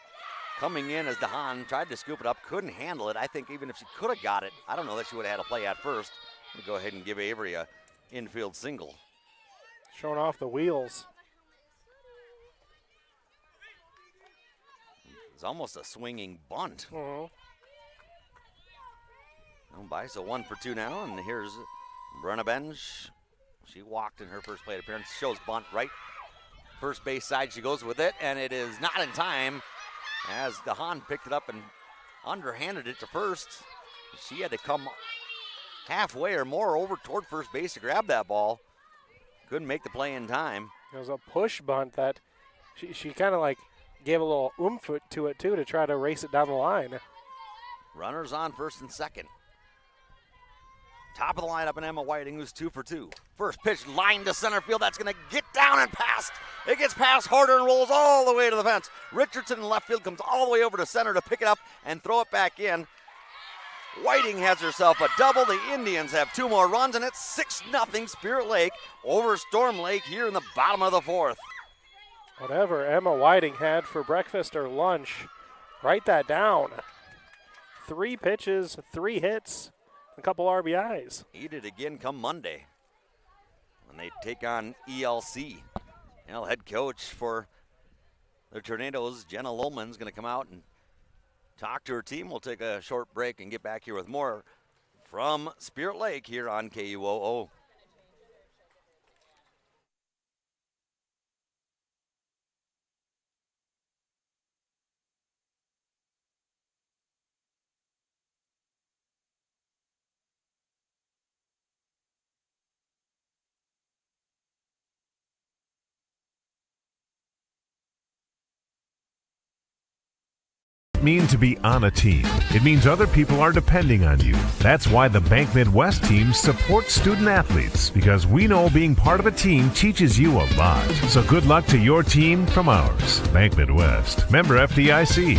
Coming in as DeHaan tried to scoop it up, couldn't handle it. I think even if she could have got it, I don't know that she would have had a play at first. We'll go ahead and give Avery a infield single. Showing off the wheels. It's almost a swinging bunt. Uh-huh. Beisel 1 for 2 now, and here's Brenna Benj. She walked in her first plate appearance. Shows bunt right. First base side, she goes with it, and it is not in time. As DeHaan picked it up and underhanded it to first. She had to come halfway or more over toward first base to grab that ball. Couldn't make the play in time. It was a push bunt that she kind of like gave a little oomph to it too to try to race it down the line. Runners on first and second. Top of the lineup in Emma Whiting, who's 2 for 2. First pitch line to center field. That's going to get down and past. It gets past Harder and rolls all the way to the fence. Richardson in left field comes all the way over to center to pick it up and throw it back in. Whiting has herself a double. The Indians have 2 more runs, and it's 6-0 Spirit Lake over Storm Lake here in the bottom of the 4th. Whatever Emma Whiting had for breakfast or lunch, write that down. 3 pitches, 3 hits. A couple RBIs. Eat it again come Monday when they take on ELC. Head coach for the Tornadoes, Jenna Lohman's going to come out and talk to her team. We'll take a short break and get back here with more from Spirit Lake here on KUOO. Mean to be on a team. It means other people are depending on you. That's why the Bank Midwest team supports student athletes, because we know being part of a team teaches you a lot. So good luck to your team from ours. Bank Midwest, member FDIC.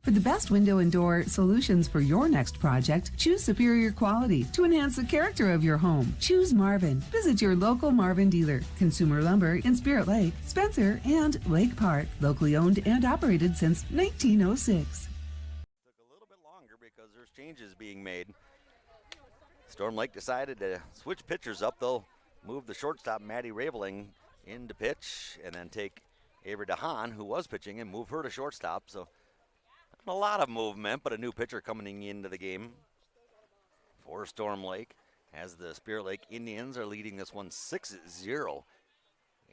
For the best window and door solutions for your next project, choose superior quality to enhance the character of your home. Choose Marvin. Visit your local Marvin dealer. Consumer Lumber in Spirit Lake, Spencer, and Lake Park. Locally owned and operated since 1906. Took a little bit longer because there's changes being made. Storm Lake decided to switch pitchers up. They'll move the shortstop, Maddie Raveling, in to pitch and then take Avery DeHaan, who was pitching, and move her to shortstop. So a lot of movement, but a new pitcher coming into the game for Storm Lake, as the Spirit Lake Indians are leading this one 6-0.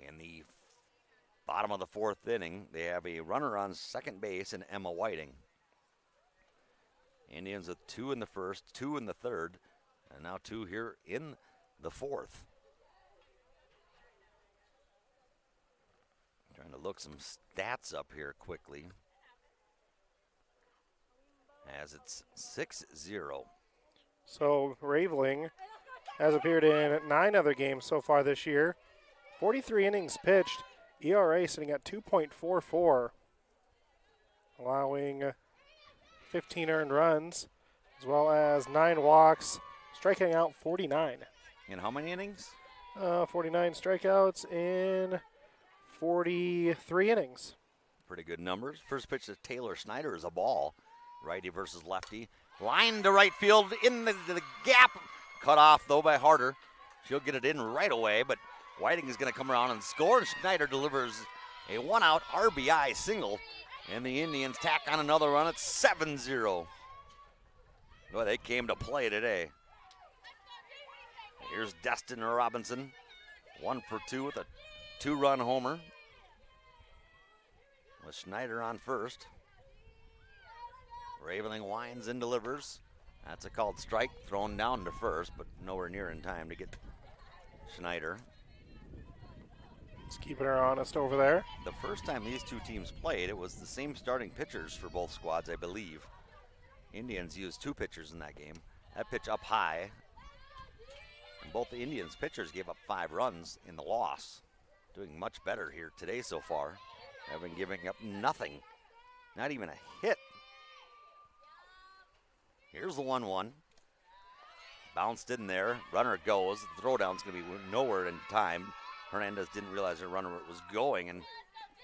In the bottom of the fourth inning, they have a runner on second base in Emma Whiting. Indians with 2 in the first, 2 in the third, and now 2 here in the fourth. Trying to look some stats up here quickly, as it's 6-0. So Raveling has appeared in 9 other games so far this year. 43 innings pitched, ERA sitting at 2.44, allowing 15 earned runs, as well as 9 walks, striking out 49. In how many innings? 49 strikeouts in 43 innings. Pretty good numbers. First pitch to Taylor Snyder is a ball. Righty versus lefty. Line to right field in the gap. Cut off, though, by Harder. She'll get it in right away, but Whiting is going to come around and score, and Schneider delivers a one-out RBI single, and the Indians tack on another run at 7-0. Boy, they came to play today. Here's Destin Robinson, 1 for 2 with a 2-run homer, with Schneider on first. Raveling winds and delivers. That's a called strike, thrown down to first, but nowhere near in time to get Schneider. Just keeping her honest over there. The first time these two teams played, it was the same starting pitchers for both squads, I believe. Indians used 2 pitchers in that game. That pitch up high. And both the Indians pitchers gave up 5 runs in the loss. Doing much better here today so far. Having giving up nothing. Not even a hit. Here's the 1-1. Bounced in there. Runner goes. The throwdown's going to be nowhere in time. Hernandez didn't realize her runner was going and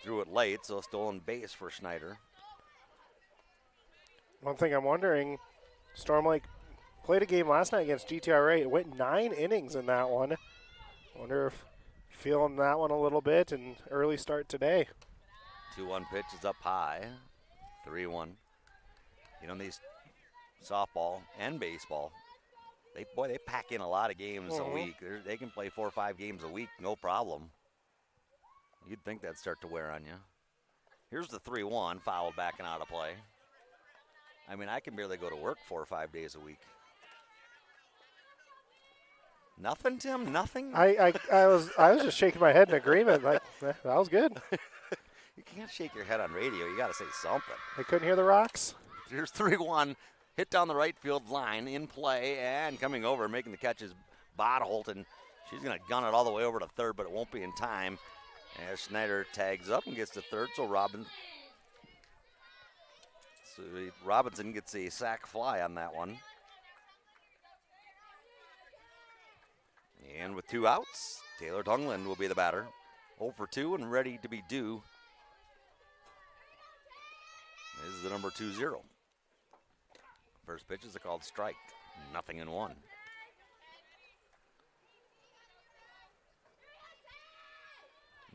threw it late, so stolen base for Schneider. One thing I'm wondering, Storm Lake played a game last night against GTRA. It went 9 innings in that one. Wonder if feeling that one a little bit and early start today. 2-1 pitch is up high. 3-1. You know, these softball and baseball, they pack in a lot of games a week. They can play 4 or 5 games a week, no problem. You'd think that'd start to wear on you. Here's the 3-1, fouled back and out of play. I mean, I can barely go to work 4 or 5 days a week. Nothing, Tim? Nothing? I was just shaking my head in agreement. Like, that was good. You can't shake your head on radio. You got to say something. I couldn't hear the rocks. Here's 3-1. Hit down the right field line, in play, and coming over, making the catch is Bodholt, and she's going to gun it all the way over to third, but it won't be in time as Schneider tags up and gets to third, so Robinson gets a sac fly on that one. And with 2 outs, Taylor Tungland will be the batter. 0 for 2 and ready to be due. This is the number 2-0. First pitch is a called strike. 0-1.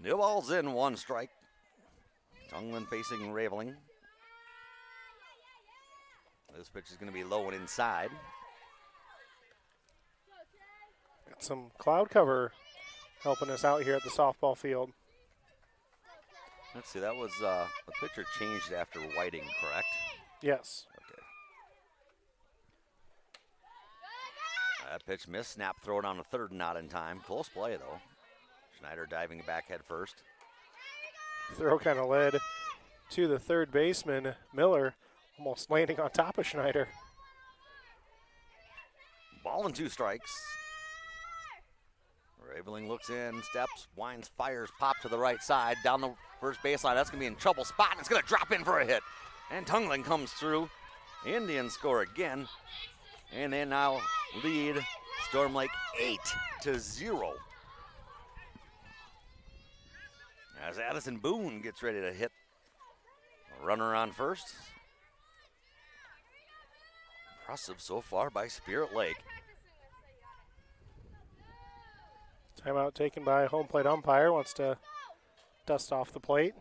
New ball's in, 1 strike. Tungland facing Raveling. This pitch is going to be low and inside. Got some cloud cover helping us out here at the softball field. Let's see, that was the pitcher changed after Whiting, correct? Yes. Okay. That pitch missed. Snap, throw it on the third, not in time. Close play, though. Schneider diving back head first. Throw kind of led to the third baseman, Miller, almost landing on top of Schneider. Ball and 2 strikes. Raveling looks in, steps, winds, fires, pop to the right side, down the first baseline. That's going to be in trouble spot, and it's going to drop in for a hit. And Tungling comes through. Indians score again. And they now lead Storm Lake 8-0. As Addison Boone gets ready to hit. Runner on first. Impressive so far by Spirit Lake. Timeout taken by home plate umpire. Wants to dust off the plate.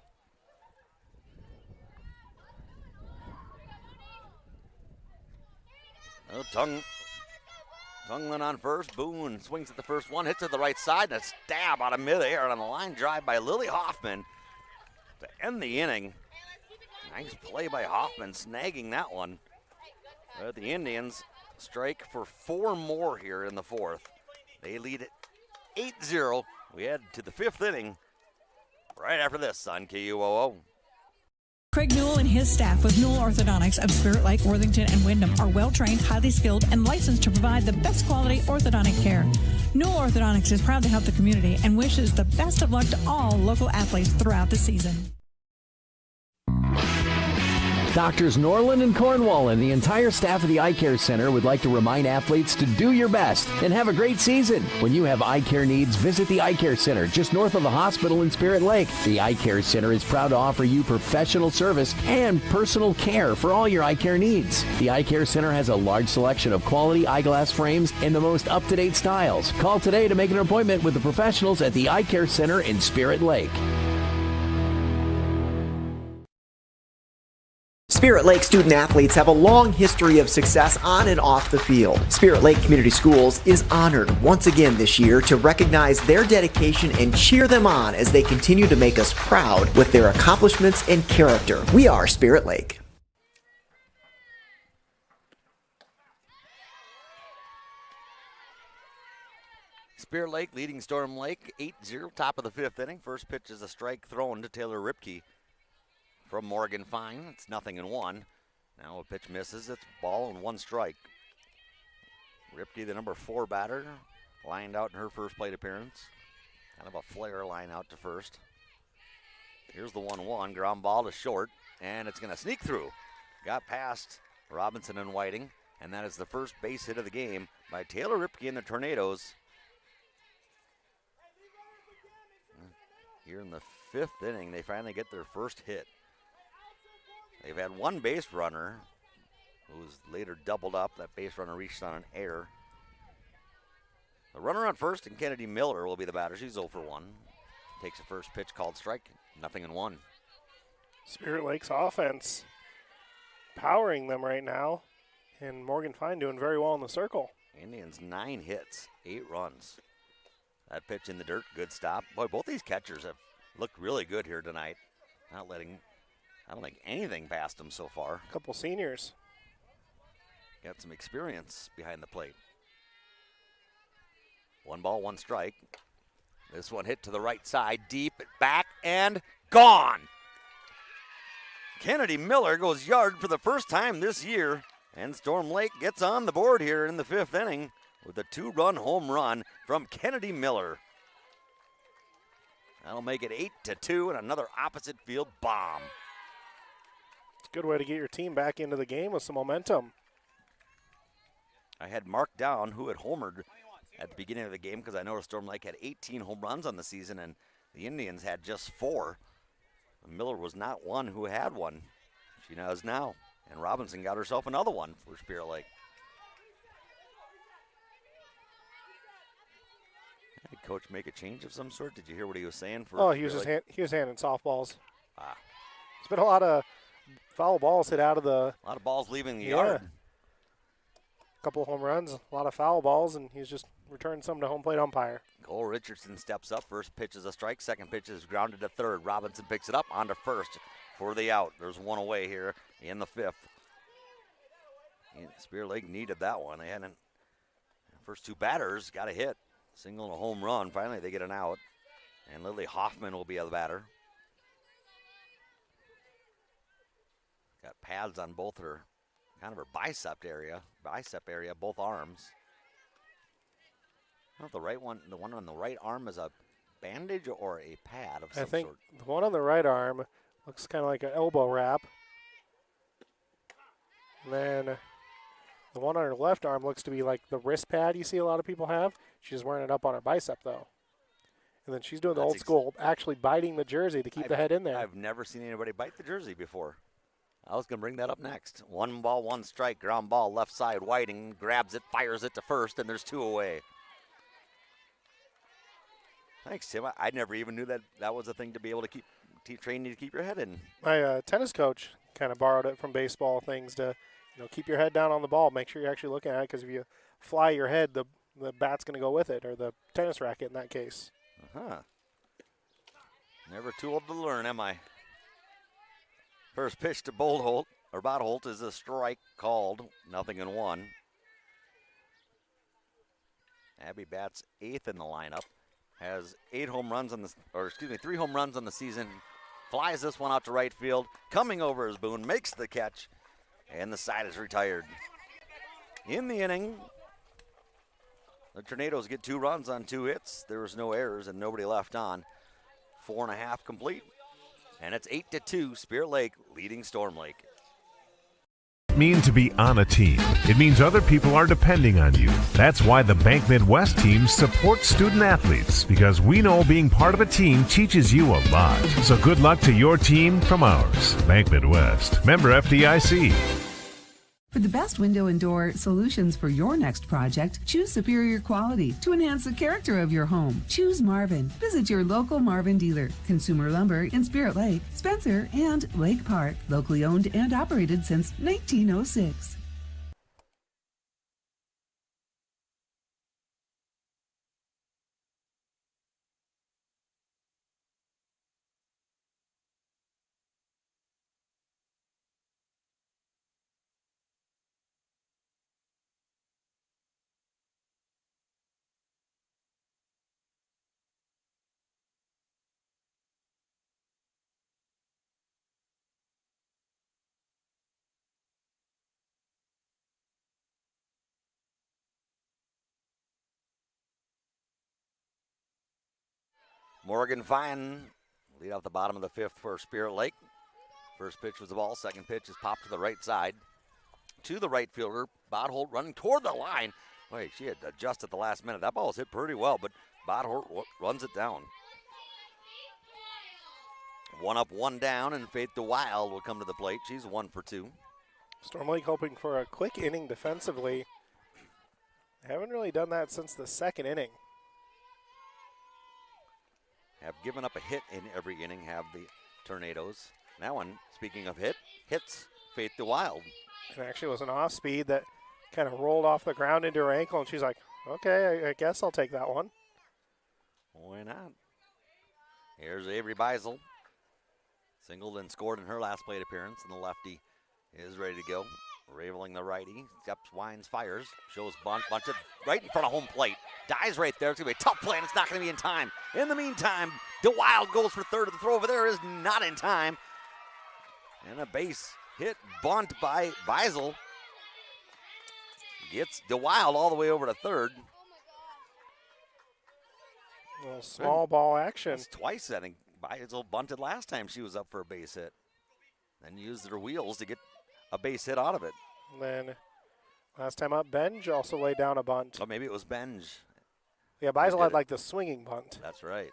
Well, Tungman on first. Boone swings at the first one, hits to the right side, and a stab out of midair on a line drive by Lily Hoffman to end the inning. Nice play by Hoffman, snagging that one. But the Indians strike for 4 more here in the 4th. They lead it 8-0. We head to the 5th inning right after this on KUOO. Craig Newell and his staff with Newell Orthodontics of Spirit Lake, Worthington, and Wyndham are well-trained, highly skilled, and licensed to provide the best quality orthodontic care. Newell Orthodontics is proud to help the community and wishes the best of luck to all local athletes throughout the season. Doctors Norland and Cornwall and the entire staff of the Eye Care Center would like to remind athletes to do your best and have a great season. When you have eye care needs, visit the Eye Care Center just north of the hospital in Spirit Lake. The Eye Care Center is proud to offer you professional service and personal care for all your eye care needs. The Eye Care Center has a large selection of quality eyeglass frames and the most up-to-date styles. Call today to make an appointment with the professionals at the Eye Care Center in Spirit Lake. Spirit Lake student athletes have a long history of success on and off the field. Spirit Lake Community Schools is honored once again this year to recognize their dedication and cheer them on as they continue to make us proud with their accomplishments and character. We are Spirit Lake. Spirit Lake leading Storm Lake 8-0, top of the 5th inning. First pitch is a strike thrown to Taylor Ripke from Morgan Fine. It's 0-1. Now a pitch misses. It's ball and 1 strike. Ripke, the number 4 batter, lined out in her first plate appearance. Kind of a flare line out to first. Here's the 1-1. Ground ball to short, and it's going to sneak through. Got past Robinson and Whiting, and that is the first base hit of the game by Taylor Ripke and the Tornadoes. Here in the 5th inning, they finally get their first hit. They've had 1 base runner who was later doubled up. That base runner reached on an error. The runner on first and Kennedy Miller will be the batter. She's 0 for 1. Takes the first pitch called strike. 0-1. Spirit Lake's offense powering them right now. And Morgan Fine doing very well in the circle. Indians 9 hits, 8 runs. That pitch in the dirt, good stop. Boy, both these catchers have looked really good here tonight. Not letting, I don't think, anything past them so far. A couple seniors. Got some experience behind the plate. 1 ball, 1 strike. This one hit to the right side, deep, back, and gone. Kennedy Miller goes yard for the first time this year, and Storm Lake gets on the board here in the 5th inning with a 2-run home run from Kennedy Miller. That'll make it 8-2 and another opposite field bomb. It's a good way to get your team back into the game with some momentum. I had marked down who had homered at the beginning of the game because I noticed Storm Lake had 18 home runs on the season and the Indians had just 4. Miller was not one who had one. She does now. And Robinson got herself another one for Spirit Lake. Did coach make a change of some sort? Did you hear what he was saying? He was he was handing softballs. There's been a lot of foul balls hit out of the. A lot of balls leaving the yard. A couple home runs, a lot of foul balls, and he's just returned some to home plate umpire. Cole Richardson steps up. First pitch is a strike. Second pitch is grounded to third. Robinson picks it up onto first for the out. There's one away here in the 5th. And Spirit Lake needed that one. They hadn't. First 2 batters got a hit. Single and a home run. Finally, they get an out. And Lily Hoffman will be the batter. Got pads on both her, kind of her bicep area, both arms. I don't know if the one on the right arm is a bandage or a pad of some sort. I think the one on the right arm looks kind of like an elbow wrap. And then the one on her left arm looks to be like the wrist pad you see a lot of people have. She's wearing it up on her bicep, though. And then she's doing the old school, actually biting the jersey to keep the head in there. I've never seen anybody bite the jersey before. I was going to bring that up next. 1 ball, 1 strike, ground ball, left side. Whiting grabs it, fires it to first, and there's 2 away. Thanks, Tim. I never even knew that was a thing to be able to train you to keep your head in. My tennis coach kind of borrowed it from baseball things to, keep your head down on the ball. Make sure you're actually looking at it, because if you fly your head, the bat's going to go with it, or the tennis racket in that case. Never too old to learn, am I? First pitch to Bodholt is a strike called. 0-1. Abby bats 8th in the lineup. Has 3 home runs on the season. Flies this one out to right field. Coming over is Boone, makes the catch, and the side is retired. In the inning, the Tornadoes get 2 runs on 2 hits. There was no errors and nobody left on. 4.5 complete, and it's 8-2. Spirit Lake leading Storm Lake. Mean to be on a team. It means other people are depending on you. That's why the Bank Midwest team supports student athletes, because we know being part of a team teaches you a lot. So good luck to your team from ours. Bank Midwest, member FDIC. For the best window and door solutions for your next project, choose superior quality to enhance the character of your home. Choose Marvin. Visit your local Marvin dealer. Consumer Lumber in Spirit Lake, Spencer, and Lake Park. Locally owned and operated since 1906. Morgan Fine lead off the bottom of the 5th for Spirit Lake. First pitch was the ball. Second pitch is popped to the right side. To the right fielder, Bodholt running toward the line. Wait, she had adjusted the last minute. That ball was hit pretty well, but Bodholt runs it down. 1 up, 1 down, and Faith DeWild will come to the plate. She's 1 for 2. Storm Lake hoping for a quick inning defensively. They haven't really done that since the 2nd inning. Have given up a hit in every inning, have the Tornadoes. That one, speaking of hits Faith DeWild. It actually was an off speed that kind of rolled off the ground into her ankle, and she's like, okay, I guess I'll take that one. Why not? Here's Avery Beisel. Singled and scored in her last plate appearance, and the lefty is ready to go. Raveling the righty, steps, winds, fires, shows bunch it right in front of home plate. Dies right there. It's going to be a tough play, and it's not going to be in time. In the meantime, DeWild goes for third. The throw over there is not in time. And a base hit bunt by Beisel. Gets DeWild all the way over to third. Well, small ball action. That's twice, I think. Beisel bunted last time she was up for a base hit. Then used their wheels to get a base hit out of it. And then last time up, Benj also laid down a bunt. Oh, maybe it was Benj. Yeah, Beisel had like the swinging bunt. That's right.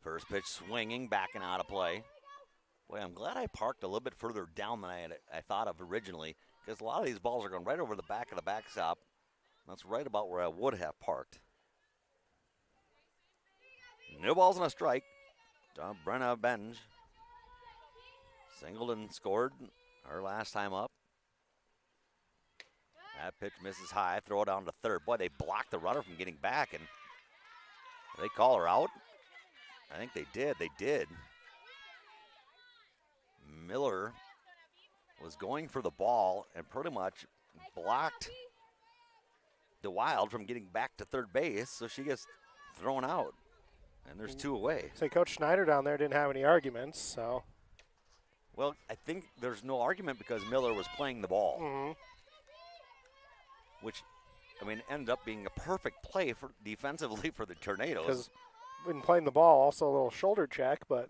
First pitch swinging, backing out of play. Boy, I'm glad I parked a little bit further down than I thought of originally, because a lot of these balls are going right over the back of the backstop. That's right about where I would have parked. No balls and a strike. Brenna Benj. Singled and scored her last time up. That pitch misses high. Throw it down to third. Boy, they blocked the runner from getting back, and they call her out. I think they did. They did. Miller was going for the ball and pretty much blocked DeWild from getting back to third base, so she gets thrown out. And there's 2 away. So Coach Schneider down there didn't have any arguments, so. Well, I think there's no argument because Miller was playing the ball. Which, I mean, ended up being a perfect play for defensively for the Tornadoes. Because when playing the ball, also a little shoulder check, but.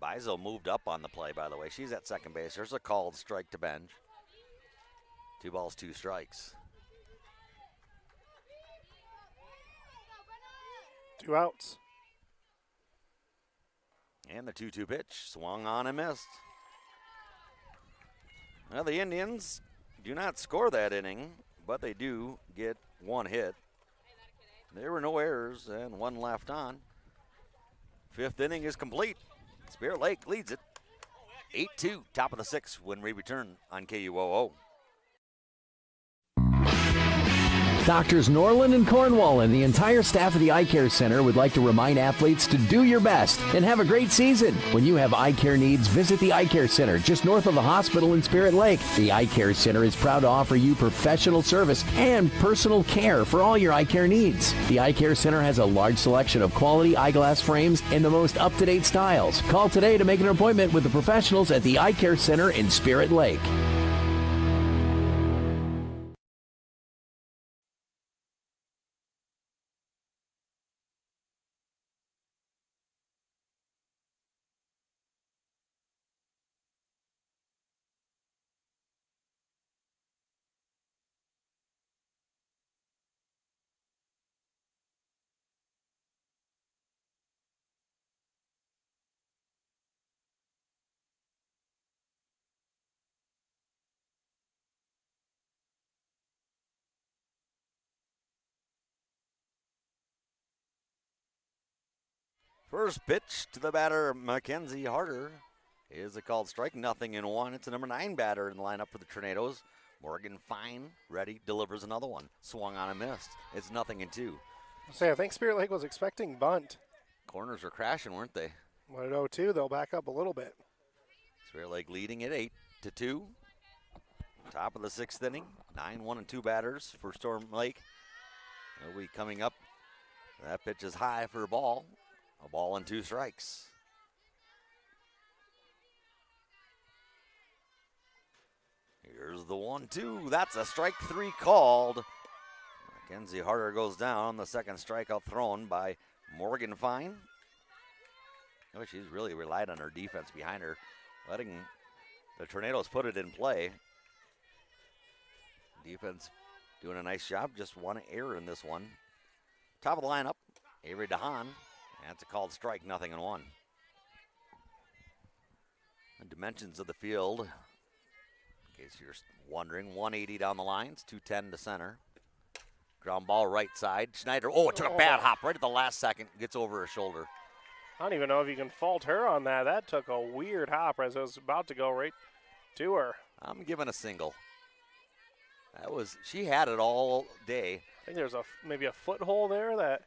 Beisel moved up on the play, by the way. She's at second base. There's a called strike to Benj. 2 balls, 2 strikes. 2 outs. And the 2-2 pitch swung on and missed. Well, the Indians do not score that inning, but they do get 1 hit. There were no errors and one left on. Fifth inning is complete. Spirit Lake leads it 8-2, top of the sixth when we return on KUOO. Doctors Norland and Cornwall and the entire staff of the Eye Care Center would like to remind athletes to do your best and have a great season. When you have eye care needs, visit the Eye Care Center just north of the hospital in Spirit Lake. The Eye Care Center is proud to offer you professional service and personal care for all your eye care needs. The Eye Care Center has a large selection of quality eyeglass frames in the most up-to-date styles. Call today to make an appointment with the professionals at the Eye Care Center in Spirit Lake. First pitch to the batter, Mackenzie Harder, is a called strike, 0-1. It's a number 9 batter in the lineup for the Tornadoes. Morgan Fine, ready, delivers another one. Swung on and missed. It's 0-2. I think Spirit Lake was expecting bunt. Corners are crashing, weren't they? 1-0-2, they'll back up a little bit. Spirit Lake leading it 8-2. Top of the sixth inning, 9-1-2 batters for Storm Lake. They'll be coming up. That pitch is high for a ball. A ball and 2 strikes. Here's the 1-2. That's a strike 3 called. Mackenzie Harder goes down. The second strikeout thrown by Morgan Fine. Oh, she's really relied on her defense behind her, letting the Tornadoes put it in play. Defense doing a nice job. Just one error in this one. Top of the lineup, Avery DeHaan. That's a called strike, 0-1. The dimensions of the field, in case you're wondering, 180 down the lines, 210 to center. Ground ball right side. Schneider, it took a bad hop right at the last second. Gets over her shoulder. I don't even know if you can fault her on that. That took a weird hop as it was about to go right to her. I'm giving a single. She had it all day. I think there's maybe a foothold there that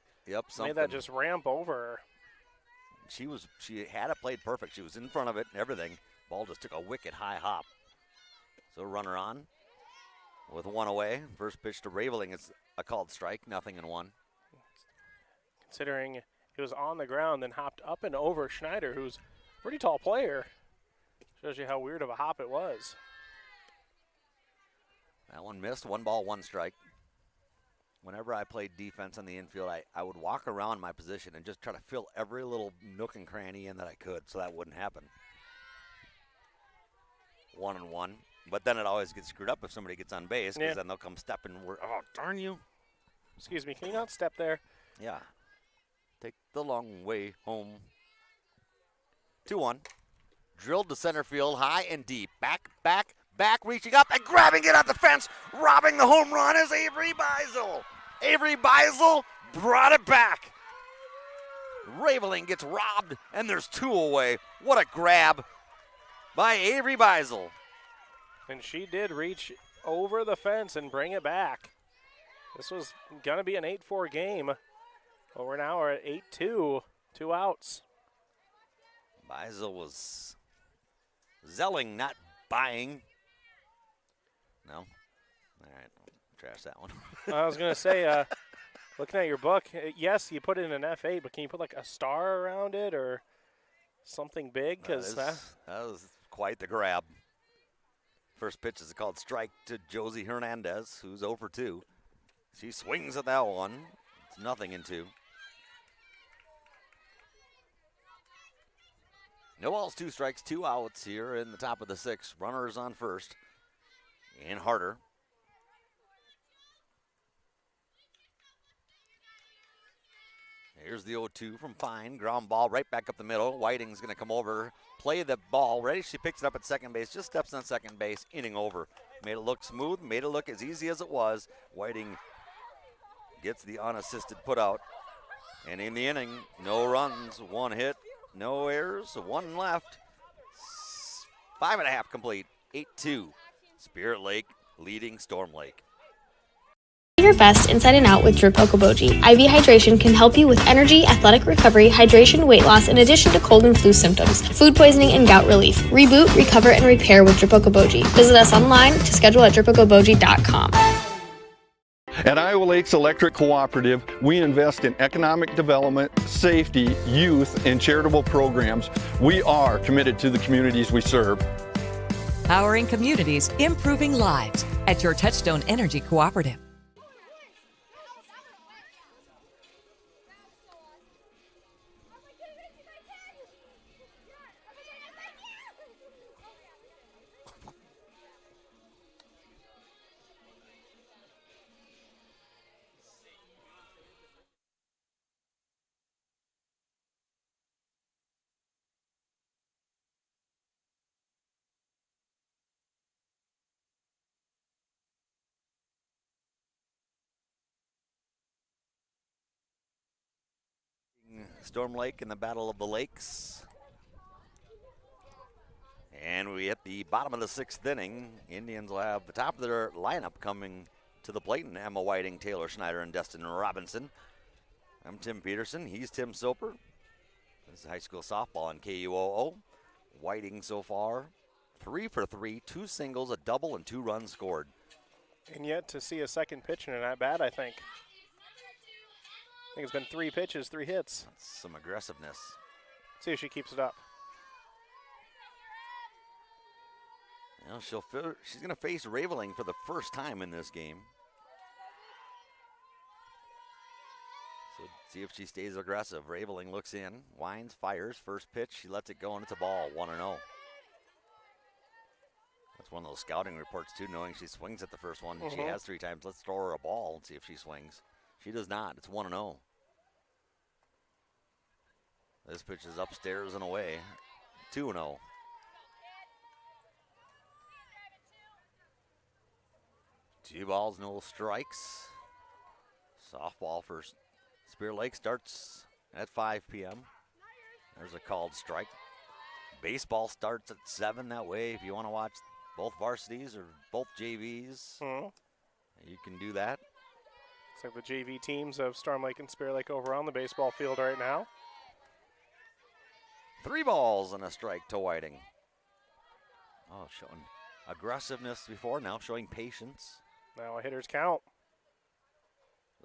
made that just ramp over her. She had it played perfect. She was in front of it and everything. Ball just took a wicked high hop. So runner on with one away. First pitch to Raveling is a called strike, 0-1. Considering it was on the ground, then hopped up and over Schneider, who's a pretty tall player. Shows you how weird of a hop it was. That one missed. 1 ball, 1 strike. Whenever I played defense on the infield, I would walk around my position and just try to fill every little nook and cranny in that I could so that wouldn't happen. 1-1. But then it always gets screwed up if somebody gets on base because then they'll come stepping. Oh, darn you. Excuse me, can you not step there? Yeah. Take the long way home. 2-1. Drilled to center field, high and deep. Back, reaching up and grabbing it at the fence. Robbing the home run is Avery Beisel. Avery Beisel brought it back. Raveling gets robbed, and there's 2 away. What a grab by Avery Beisel. And she did reach over the fence and bring it back. This was going to be an 8-4 game. But we're now at 8-2, 2 outs. Beisel was zelling, not buying. No? All right, trash that one. I was going to say, looking at your book, yes, you put it in an F8, but can you put like a star around it or something big? Because that was quite the grab. First pitch is called strike to Josie Hernandez, who's 0-2. She swings at that one. It's 0-2. No balls, 2 strikes, 2 outs here in the top of the 6th. Runners on first. And Harder. Here's the 0-2 from Fine. Ground ball right back up the middle. Whiting's going to come over, play the ball. Ready? She picks it up at second base, just steps on second base, inning over. Made it look smooth, made it look as easy as it was. Whiting gets the unassisted put out. And in the inning, no runs, 1 hit, no errors, 1 left. 5.5 complete, 8-2. Spirit Lake leading Storm Lake. Your best inside and out with Drip Okoboji. IV hydration can help you with energy, athletic recovery, hydration, weight loss, in addition to cold and flu symptoms, food poisoning, and gout relief. Reboot, recover, and repair with Drip Okoboji. Visit us online to schedule at dripokoboji.com. At Iowa Lakes Electric Cooperative, we invest in economic development, safety, youth, and charitable programs. We are committed to the communities we serve. Powering communities, improving lives at your Touchstone Energy Cooperative. Storm Lake in the Battle of the Lakes. And we hit the bottom of the 6th inning. Indians will have the top of their lineup coming to the plate, and Emma Whiting, Taylor Schneider, and Destin Robinson. I'm Tim Peterson. He's Tim Soper. This is high school softball in KUOO. Whiting so far, 3 for 3, 2 singles, a double, and 2 runs scored. And yet to see a second pitch in an at-bat, I think. I think it's been 3 pitches, 3 hits. That's some aggressiveness. See if she keeps it up. You know, she's going to face Raveling for the first time in this game. So see if she stays aggressive. Raveling looks in, winds, fires, first pitch. She lets it go, and it's a ball, 1-0. That's one of those scouting reports, too, knowing she swings at the first one. She has 3 times. Let's throw her a ball and see if she swings. She does not. It's 1-0. This pitch is upstairs and away. 2-0. Two balls, no strikes. Softball for Spirit Lake starts at 5 p.m. There's a called strike. Baseball starts at 7 that way. If you want to watch both varsities or both JVs, you can do that. Looks like the JV teams of Storm Lake and Spirit Lake over on the baseball field right now. 3 balls and a strike to Whiting. Oh, showing aggressiveness before, now showing patience. Now a hitter's count.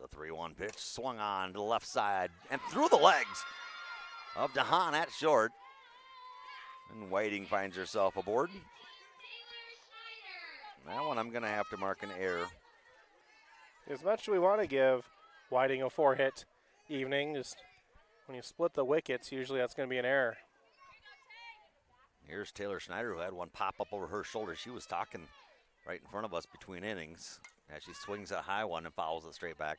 The 3-1 pitch swung on to the left side and through the legs of DeHaan at short. And Whiting finds herself aboard. That one I'm going to have to mark an error. As much as we want to give Whiting a 4-hit evening, just when you split the wickets, usually that's going to be an error. Here's Taylor Schneider, who had one pop up over her shoulder. She was talking right in front of us between innings as she swings a high one and fouls it straight back.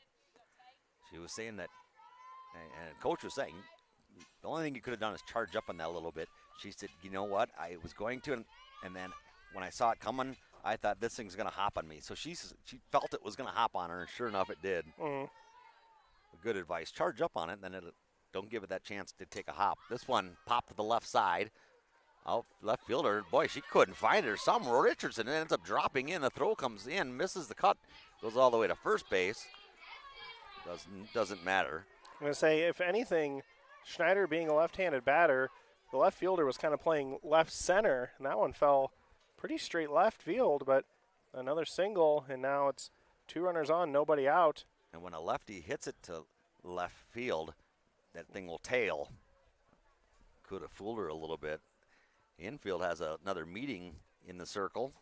She was saying that, and Coach was saying, the only thing you could have done is charge up on that a little bit. She said, you know what, I was going to, and then when I saw it coming, I thought this thing's going to hop on me. So she felt it was going to hop on her, and sure enough, it did. Good advice. Charge up on it, and then don't give it that chance to take a hop. This one popped to the left side. Out left fielder, boy, she couldn't find her. Some Richardson ends up dropping in. The throw comes in, misses the cut, goes all the way to first base. Doesn't matter. I'm going to say, if anything, Schneider being a left-handed batter, the left fielder was kind of playing left center, and that one fell pretty straight left field, but another single, and now it's 2 runners on, nobody out. And when a lefty hits it to left field, that thing will tail. Could have fooled her a little bit. Infield has another meeting in the circle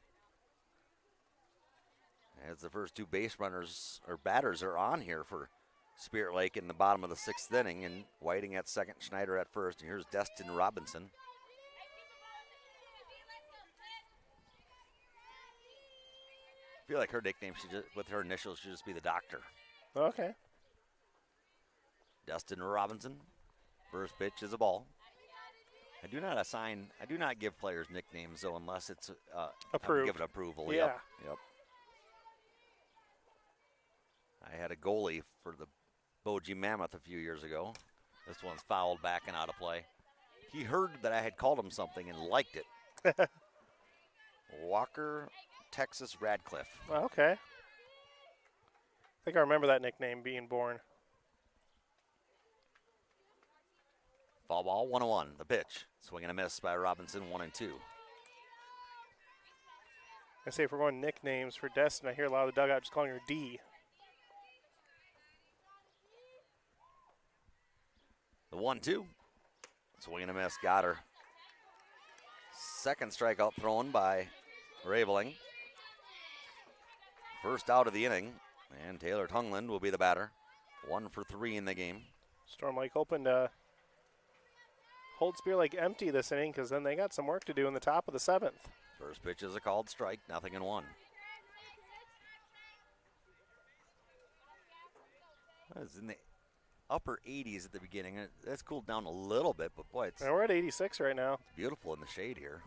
as the first 2 base runners or batters are on here for Spirit Lake in the bottom of the 6th inning, and Whiting at second, Schneider at first, and here's Destin Robinson. I feel like her nickname with her initials should just be the Doctor. Okay. Destin Robinson, first pitch is a ball. I do not give players nicknames, though, unless it's approved. Give it approval. Yeah. Yep. I had a goalie for the Bogie Mammoth a few years ago. This one's fouled back and out of play. He heard that I had called him something and liked it. Walker, Texas Radcliffe. Okay. I think I remember that nickname being born. Foul ball, 1-1. The pitch. Swing and a miss by Robinson, 1-2. I say if we're going nicknames for Destin, I hear a lot of the dugout just calling her D. The 1-2. Swing and a miss. Got her. Second strikeout thrown by Raveling. First out of the inning. And Taylor Tungland will be the batter. 1 for 3 in the game. Storm Lake hoping to hold Spear Lake empty this inning because then they got some work to do in the top of the 7th. First pitch is a called strike, 0-1. That was in the upper 80s at the beginning. That's cooled down a little bit, but boy, it's we're at 86 right now. It's beautiful in the shade here.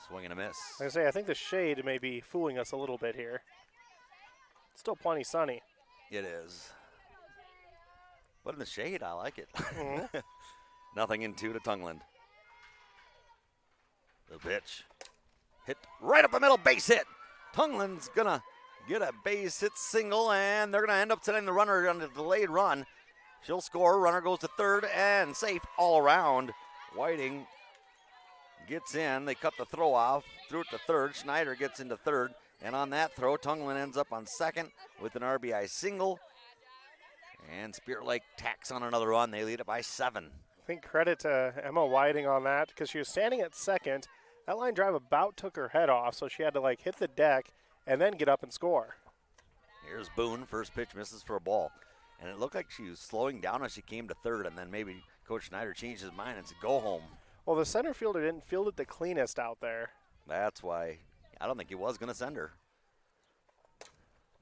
Swing and a miss. I think the shade may be fooling us a little bit here. It's still plenty sunny. It is. But in the shade, I like it. Mm-hmm. 0-2 to Tungland. The pitch. Hit right up the middle, base hit. Tungland's going to get a base hit single, and they're going to end up sending the runner on a delayed run. She'll score. Runner goes to third, and safe all around. Whiting gets in. They cut the throw off, threw it to third. Schneider gets into third, and on that throw, Tungland ends up on second with an RBI single. And Spirit Lake tacks on another run. They lead it by 7. I think credit to Emma Whiting on that because she was standing at second. That line drive about took her head off, so she had to hit the deck and then get up and score. Here's Boone. First pitch misses for a ball. And it looked like she was slowing down as she came to third, and then maybe Coach Schneider changed his mind and said, go home. Well, the center fielder didn't field it the cleanest out there. That's why I don't think he was going to send her.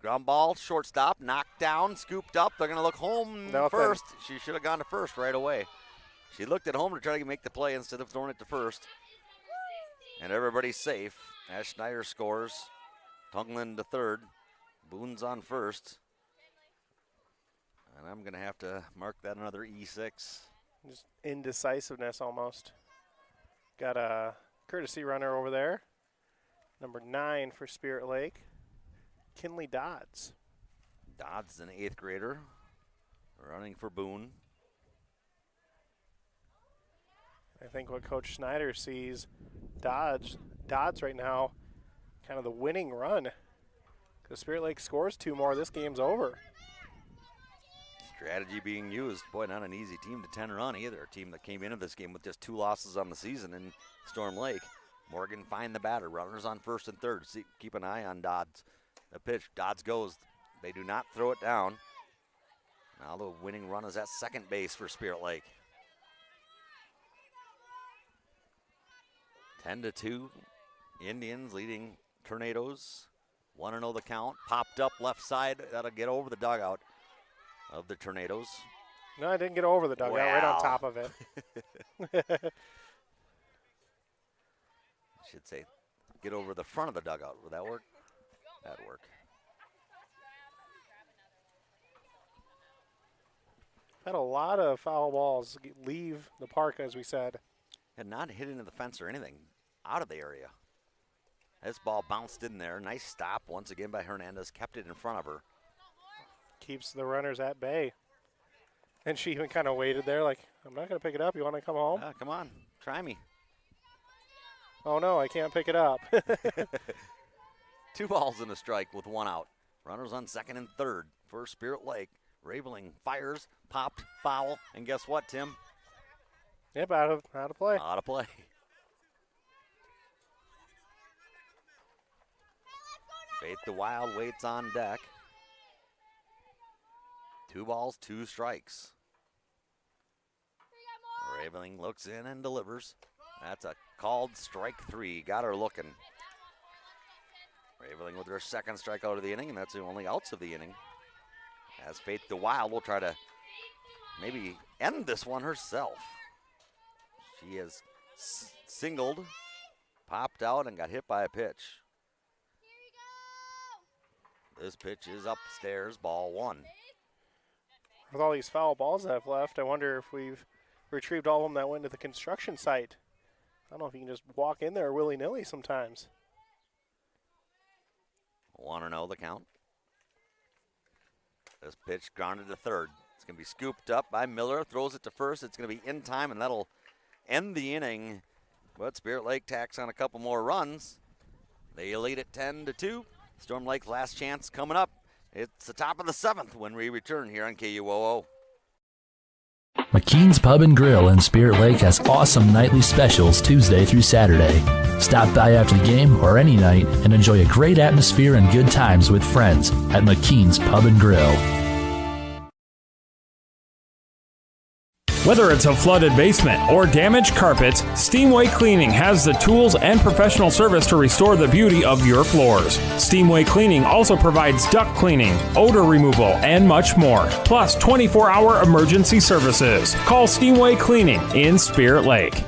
Ground ball, shortstop, knocked down, scooped up. They're going to look home first. She should have gone to first right away. She looked at home to try to make the play instead of throwing it to first. And everybody's safe as Schneider scores. Tungland to third. Boone's on first. And I'm going to have to mark that another E6. Just indecisiveness almost. Got a courtesy runner over there. Number 9 for Spirit Lake. Kinley Dodds. Dodds, an 8th grader, running for Boone. I think what Coach Schneider sees Dodds right now, kind of the winning run. Because Spirit Lake scores 2 more, this game's over. Strategy being used. Boy, not an easy team to 10 run either. A team that came into this game with just 2 losses on the season in Storm Lake. Morgan find the batter. Runners on first and third. Keep an eye on Dodds. The pitch, Dodds goes. They do not throw it down. Now the winning run is at second base for Spirit Lake. 10-2, Indians leading Tornadoes. 1-0 the count. Popped up left side. That'll get over the dugout of the Tornadoes. No, I didn't get over the dugout, right on top of it. I should say, get over the front of the dugout. Would that work? That'd work. Had a lot of foul balls leave the park, as we said. Had not hit into the fence or anything out of the area. This ball bounced in there. Nice stop once again by Hernandez. Kept it in front of her. Keeps the runners at bay. And she even kind of waited there like, I'm not going to pick it up. You want to come home? Come on. Try me. Oh, no, I can't pick it up. 2 balls and a strike with 1 out. Runners on second and third for Spirit Lake. Raveling fires, popped, foul, and guess what, Tim? Yep, out of play. Out of play. Faith the Wild waits on deck. 2 balls, 2 strikes. Raveling looks in and delivers. That's a called strike 3. Got her looking. Raveling with her second strikeout of the inning, and that's the only outs of the inning. As Faith the Wild will try to maybe end this one herself. She has singled, popped out, and got hit by a pitch. This pitch is upstairs, ball 1. With all these foul balls that I've left, I wonder if we've retrieved all of them that went to the construction site. I don't know if you can just walk in there willy-nilly sometimes. 1-0 the count. This pitch grounded to third. It's going to be scooped up by Miller, throws it to first. It's going to be in time, and that'll end the inning. But Spirit Lake tacks on a couple more runs. They lead it 10-2. Storm Lake's last chance coming up. It's the top of the 7th when we return here on KUOO. McKean's Pub and Grill in Spirit Lake has awesome nightly specials Tuesday through Saturday. Stop by after the game or any night and enjoy a great atmosphere and good times with friends at McKean's Pub and Grill. Whether it's a flooded basement or damaged carpets, Steamway Cleaning has the tools and professional service to restore the beauty of your floors. Steamway Cleaning also provides duct cleaning, odor removal, and much more, plus 24-hour emergency services. Call Steamway Cleaning in Spirit Lake.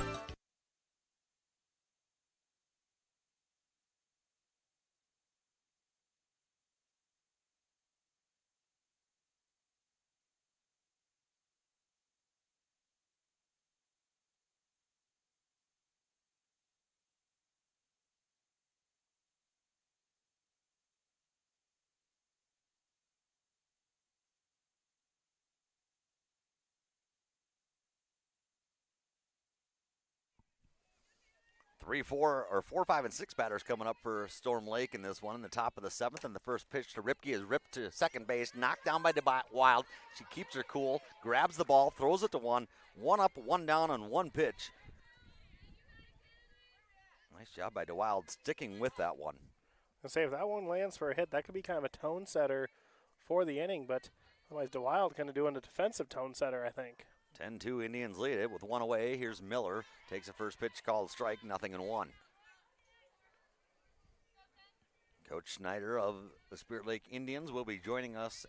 Four, 5, and 6 batters coming up for Storm Lake in this one in the top of the 7th. And the first pitch to Ripke is ripped to second base, knocked down by Wild. She keeps her cool, grabs the ball, throws it to one up, one down on one pitch. Nice job by DeWild sticking with that one. I'll say if that one lands for a hit, that could be kind of a tone setter for the inning, but otherwise DeWild kind of doing a defensive tone setter, I think. 10-2 Indians lead it with one away. Here's Miller. Takes the first pitch, called strike, 0-1. Coach Schneider of the Spirit Lake Indians will be joining us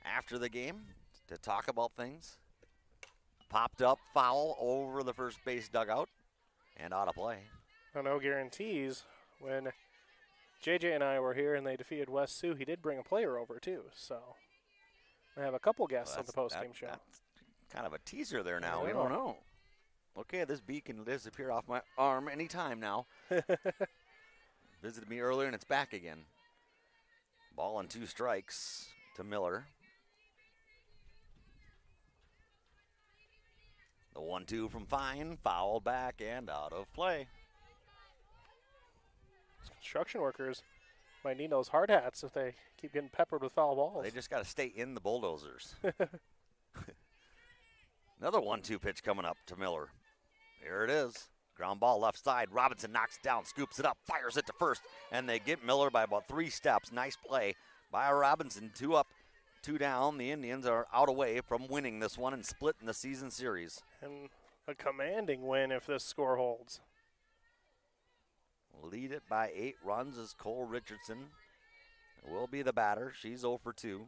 after the game to talk about things. Popped up foul over the first base dugout and out of play. No guarantees. When JJ and I were here and they defeated West Sioux, he did bring a player over too. So I have a couple guests on the postgame show. Kind of a teaser there now. We don't know. Okay, this bee can disappear off my arm anytime now. Visited me earlier and it's back again. Ball and 2 strikes to Miller. The 1-2 from Fine, fouled back and out of play. Construction workers might need those hard hats if they keep getting peppered with foul balls. They just got to stay in the bulldozers. Another 1-2 pitch coming up to Miller. Here it is. Ground ball left side. Robinson knocks it down, scoops it up, fires it to first, and they get Miller by about 3 steps. Nice play by Robinson. 2 up, 2 down. The Indians are out away from winning this one and splitting the season series. And a commanding win if this score holds. Lead it by 8 runs as Cole Richardson will be the batter. She's 0 for 2.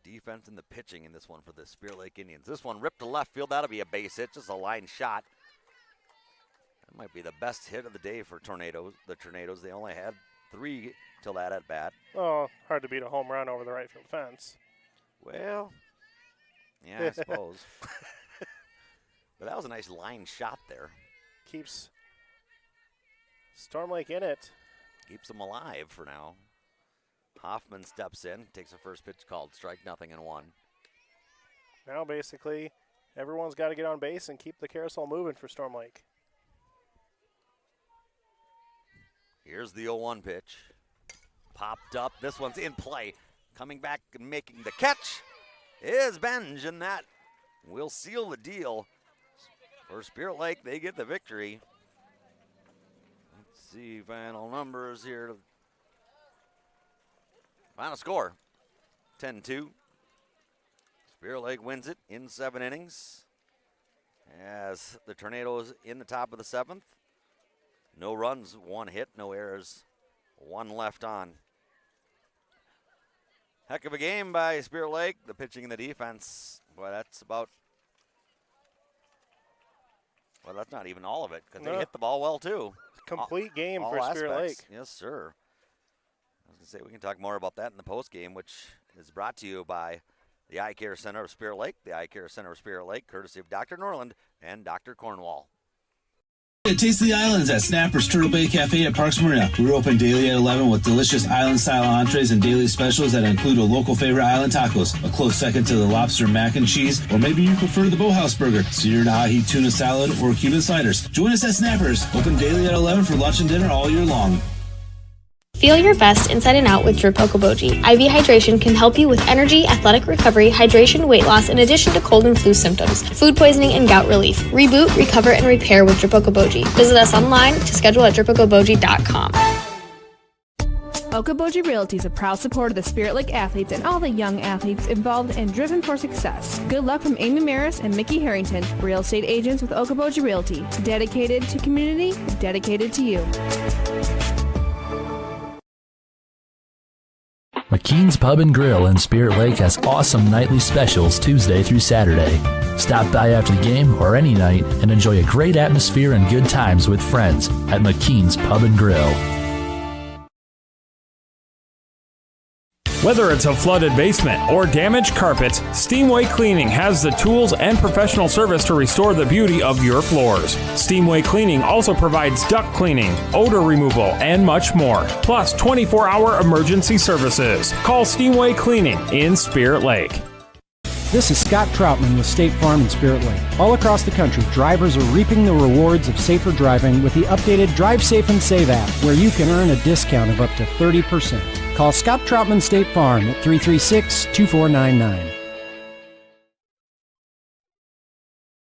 Defense and the pitching in this one for the Spirit Lake Indians. This one ripped to left field. That'll be a base hit, just a line shot. That might be the best hit of the day for the Tornadoes. They only had 3 till that at bat. Oh, hard to beat a home run over the right field fence. Well, yeah, I suppose. But that was a nice line shot there. Keeps Storm Lake in it. Keeps them alive for now. Hoffman steps in, takes a first pitch called strike, 0-1. Now basically everyone's got to get on base and keep the carousel moving for Storm Lake. Here's the 0-1 pitch. Popped up. This one's in play. Coming back and making the catch is Benj, and that will seal the deal. For Spirit Lake, they get the victory. Let's see final numbers here. Final score, 10-2. Spirit Lake wins it in 7 innings. As the Tornadoes in the top of the 7th. No runs, 1 hit, no errors, 1 left on. Heck of a game by Spirit Lake. The pitching and the defense, boy, that's about, well, that's not even all of it because they hit the ball well too. complete game all for Spirit aspects. Lake. Yes, sir. I was going to say, we can talk more about that in the post game, which is brought to you by the Eye Care Center of Spirit Lake, the Eye Care Center of Spirit Lake, courtesy of Dr. Norland and Dr. Cornwall. Taste the islands at Snapper's Turtle Bay Cafe at Parks Marina. We're open daily at 11 with delicious island-style entrees and daily specials that include a local favorite island tacos, a close second to the lobster mac and cheese, or maybe you prefer the Boathouse burger, seared ahi tuna salad, or Cuban sliders. Join us at Snapper's, open daily at 11 for lunch and dinner all year long. Feel your best inside and out with Drip Okoboji. IV hydration can help you with energy, athletic recovery, hydration, weight loss, in addition to cold and flu symptoms, food poisoning, and gout relief. Reboot, recover, and repair with Drip Okoboji. Visit us online to schedule at dripokoboji.com. Okoboji Realty is a proud supporter of the Spirit Lake athletes and all the young athletes involved and driven for success. Good luck from Amy Maris and Mickey Harrington, real estate agents with Okoboji Realty. Dedicated to community, dedicated to you. McKean's Pub and Grill in Spirit Lake has awesome nightly specials Tuesday through Saturday. Stop by after the game or any night and enjoy a great atmosphere and good times with friends at McKean's Pub and Grill. Whether it's a flooded basement or damaged carpets, Steamway Cleaning has the tools and professional service to restore the beauty of your floors. Steamway Cleaning also provides duct cleaning, odor removal, and much more, plus 24-hour emergency services. Call Steamway Cleaning in Spirit Lake. This is Scott Troutman with State Farm in Spirit Lake. All across the country, drivers are reaping the rewards of safer driving with the updated Drive Safe and Save app, where you can earn a discount of up to 30%. Call Scott Troutman State Farm at 336-2499.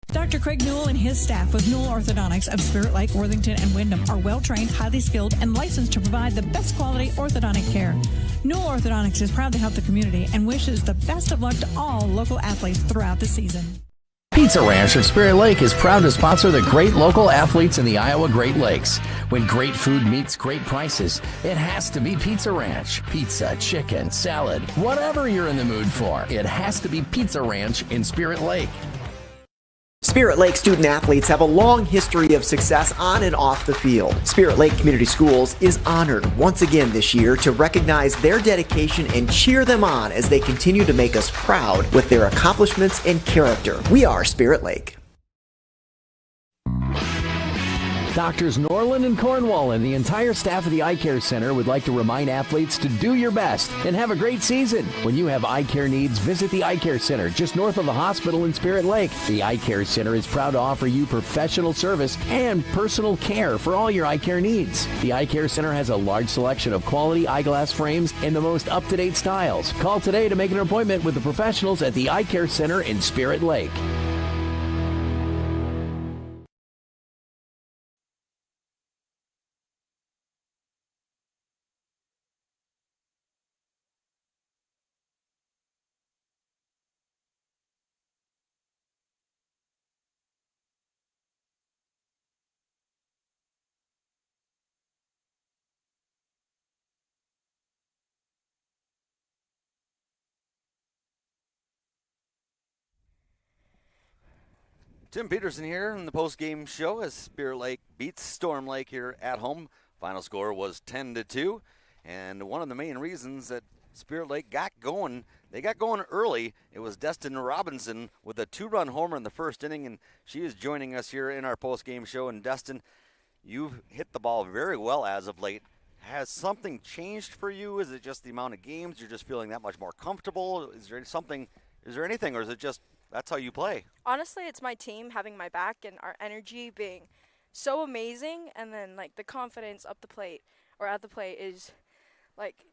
Dr. Craig Newell and his staff with Newell Orthodontics of Spirit Lake, Worthington, and Wyndham are well-trained, highly skilled, and licensed to provide the best quality orthodontic care. Newell Orthodontics is proud to help the community and wishes the best of luck to all local athletes throughout the season. Pizza Ranch of Spirit Lake is proud to sponsor the great local athletes in the Iowa Great Lakes. When great food meets great prices, it has to be Pizza Ranch. Pizza, chicken, salad, whatever you're in the mood for, it has to be Pizza Ranch in Spirit Lake. Spirit Lake student athletes have a long history of success on and off the field. Spirit Lake Community Schools is honored once again this year to recognize their dedication and cheer them on as they continue to make us proud with their accomplishments and character. We are Spirit Lake. Doctors Norland and Cornwall and the entire staff of the Eye Care Center would like to remind athletes to do your best and have a great season. When you have eye care needs, visit the Eye Care Center just north of the hospital in Spirit Lake. The Eye Care Center is proud to offer you professional service and personal care for all your eye care needs. The Eye Care Center has a large selection of quality eyeglass frames in the most up-to-date styles. Call today to make an appointment with the professionals at the Eye Care Center in Spirit Lake. Tim Peterson here in the post-game show as Spirit Lake beats Storm Lake here at home. Final score was 10-2, and one of the main reasons that Spirit Lake got going, they got going early. It was Destin Robinson with a 2-run homer in the first inning, and she is joining us here in our post-game show. And Destin, you've hit the ball very well as of late. Has something changed for you? Is it just the amount of games? You're just feeling that much more comfortable? Is there anything, or is it just that's how you play? Honestly, it's my team having my back and our energy being so amazing, and then like the confidence up the plate or at the plate is like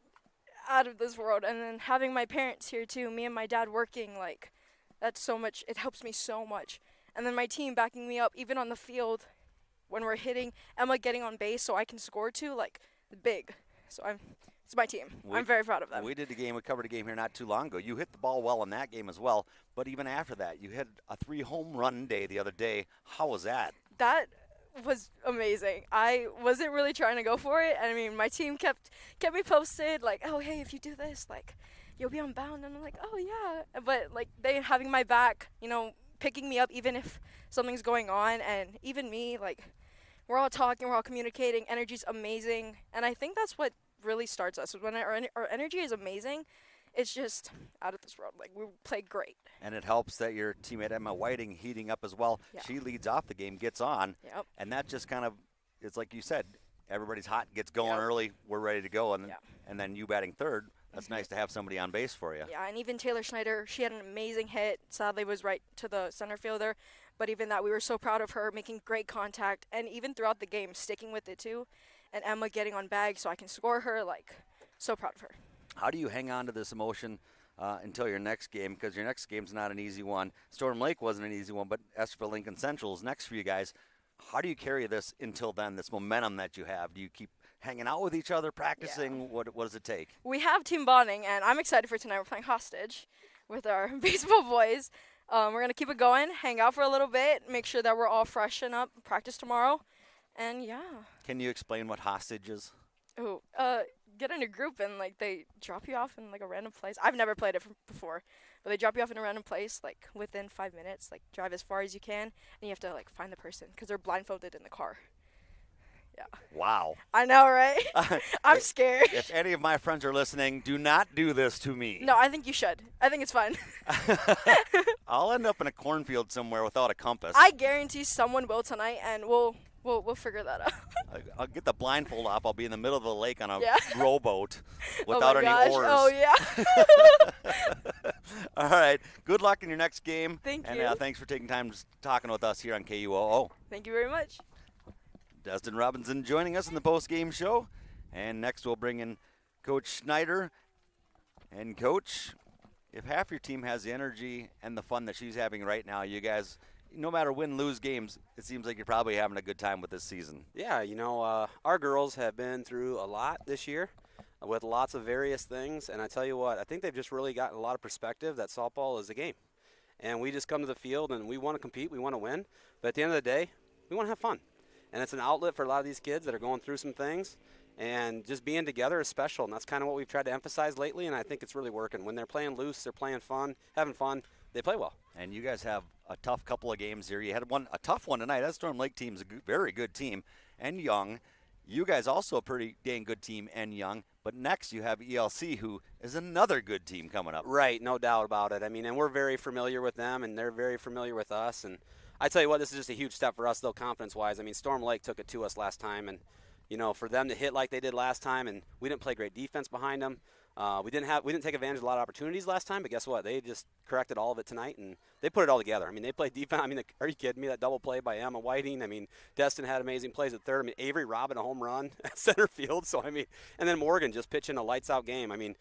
out of this world. And then having my parents here too, me and my dad working, like that's so much. It helps me so much. And then my team backing me up, even on the field when we're hitting, Emma getting on base so I can score too, like big. So it's my team. I'm very proud of them. We covered a game here not too long ago. You hit the ball well in that game as well, but even after that, you had a 3-home run day the other day. How was that? That was amazing. I wasn't really trying to go for it, and I mean, my team kept me posted, like, oh, hey, if you do this, like, you'll be on bound, and I'm like, oh, yeah. But, like, they having my back, picking me up even if something's going on, and even me, like, we're all talking, we're all communicating. Energy's amazing, and I think that's what really starts us. When our energy is amazing, it's just out of this world. Like, we play great. And it helps that your teammate Emma Whiting heating up as well. Yeah. She leads off the game, gets on, and that just kind of, it's like you said, everybody's hot, gets going early, we're ready to go, and then you batting third. That's nice to have somebody on base for you. Yeah, and even Taylor Schneider, she had an amazing hit. Sadly, was right to the center fielder. But even that, we were so proud of her, making great contact, and even throughout the game, sticking with it too. And Emma getting on bag so I can score her, like, so proud of her. How do you hang on to this emotion until your next game? Because your next game's not an easy one. Storm Lake wasn't an easy one, but Estherville Lincoln Central is next for you guys. How do you carry this until then, this momentum that you have? Do you keep hanging out with each other, practicing? Yeah. What does it take? We have team bonding, and I'm excited for tonight. We're playing hostage with our baseball boys. We're going to keep it going, hang out for a little bit, make sure that we're all freshen up, practice tomorrow, and yeah. Can you explain what hostage is? Oh, get in a group and, like, they drop you off in, like, a random place. I've never played it before, but they drop you off in a random place, like, within 5 minutes, like, drive as far as you can, and you have to, like, find the person because they're blindfolded in the car. Yeah. Wow. I know, right? I'm scared. If any of my friends are listening, do not do this to me. No, I think you should. I think it's fun. I'll end up in a cornfield somewhere without a compass. I guarantee someone will tonight, and we'll figure that out. I'll get the blindfold off. I'll be in the middle of the lake on a rowboat without any oars. Oh, yeah. All right. Good luck in your next game. Thank you. And thanks for taking time talking with us here on KUOO. Thank you very much. Dustin Robinson joining us in the post-game show. And next we'll bring in Coach Schneider. And, Coach, if half your team has the energy and the fun that she's having right now, you guys, no matter win, lose games, it seems like you're probably having a good time with this season. Yeah, our girls have been through a lot this year with lots of various things. And I tell you what, I think they've just really gotten a lot of perspective that softball is a game. And we just come to the field and we want to compete, we want to win. But at the end of the day, we want to have fun. And it's an outlet for a lot of these kids that are going through some things. And just being together is special. And that's kind of what we've tried to emphasize lately. And I think it's really working. When they're playing loose, they're playing fun, having fun, they play well. And you guys have a tough couple of games here. You had a tough one tonight. That Storm Lake team's a very good team and young. You guys also a pretty dang good team and young. But next you have ELC, who is another good team coming up. Right, no doubt about it. I mean, and we're very familiar with them, and they're very familiar with us. And I tell you what, this is just a huge step for us, though, confidence-wise. I mean, Storm Lake took it to us last time, and for them to hit like they did last time, and we didn't play great defense behind them. We didn't take advantage of a lot of opportunities last time, but guess what? They just corrected all of it tonight, and they put it all together. I mean, they played defense. I mean, are you kidding me? That double play by Emma Whiting. I mean, Destin had amazing plays at third. I mean, Avery robbing a home run at center field. So, I mean, and then Morgan just pitching a lights-out game. I mean,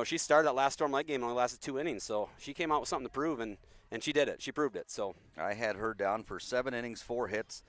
she started that last Storm Lake game and only lasted 2 innings, so she came out with something to prove, and she did it. She proved it. So I had her down for 7 innings, 4 hits,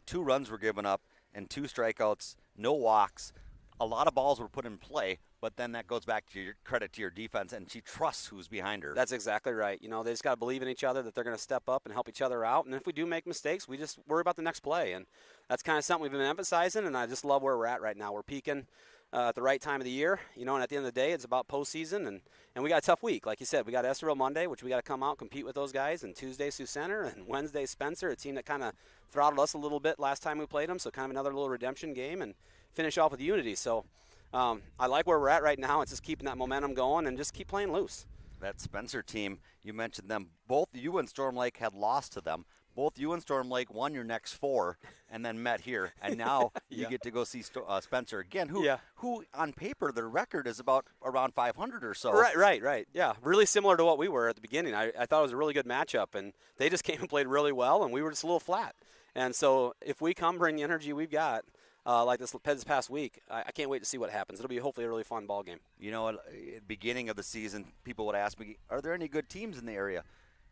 2 runs were given up, and 2 strikeouts, no walks. A lot of balls were put in play, but then that goes back to your credit to your defense, and she trusts who's behind her. That's exactly right. They just got to believe in each other, that they're going to step up and help each other out. And if we do make mistakes, we just worry about the next play. And that's kind of something we've been emphasizing, and I just love where we're at right now. We're peaking at the right time of the year, and at the end of the day, it's about postseason, and we got a tough week. Like you said, we got Estherville Monday, which we got to come out, compete with those guys, and Tuesday, Sioux Center, and Wednesday, Spencer, a team that kind of throttled us a little bit last time we played them, so kind of another little redemption game, and finish off with Unity. So I like where we're at right now. It's just keeping that momentum going and just keep playing loose. That Spencer team, you mentioned them. Both you and Storm Lake had lost to them. Both you and Storm Lake won your next 4 and then met here. And now you get to go see Spencer again, who on paper, their record is about around 500 or so. Right. Yeah, really similar to what we were at the beginning. I thought it was a really good matchup, and they just came and played really well, and we were just a little flat. And so if we come bring the energy we've got, like this past week, I can't wait to see what happens. It'll be hopefully a really fun ball game. At the beginning of the season, people would ask me, are there any good teams in the area?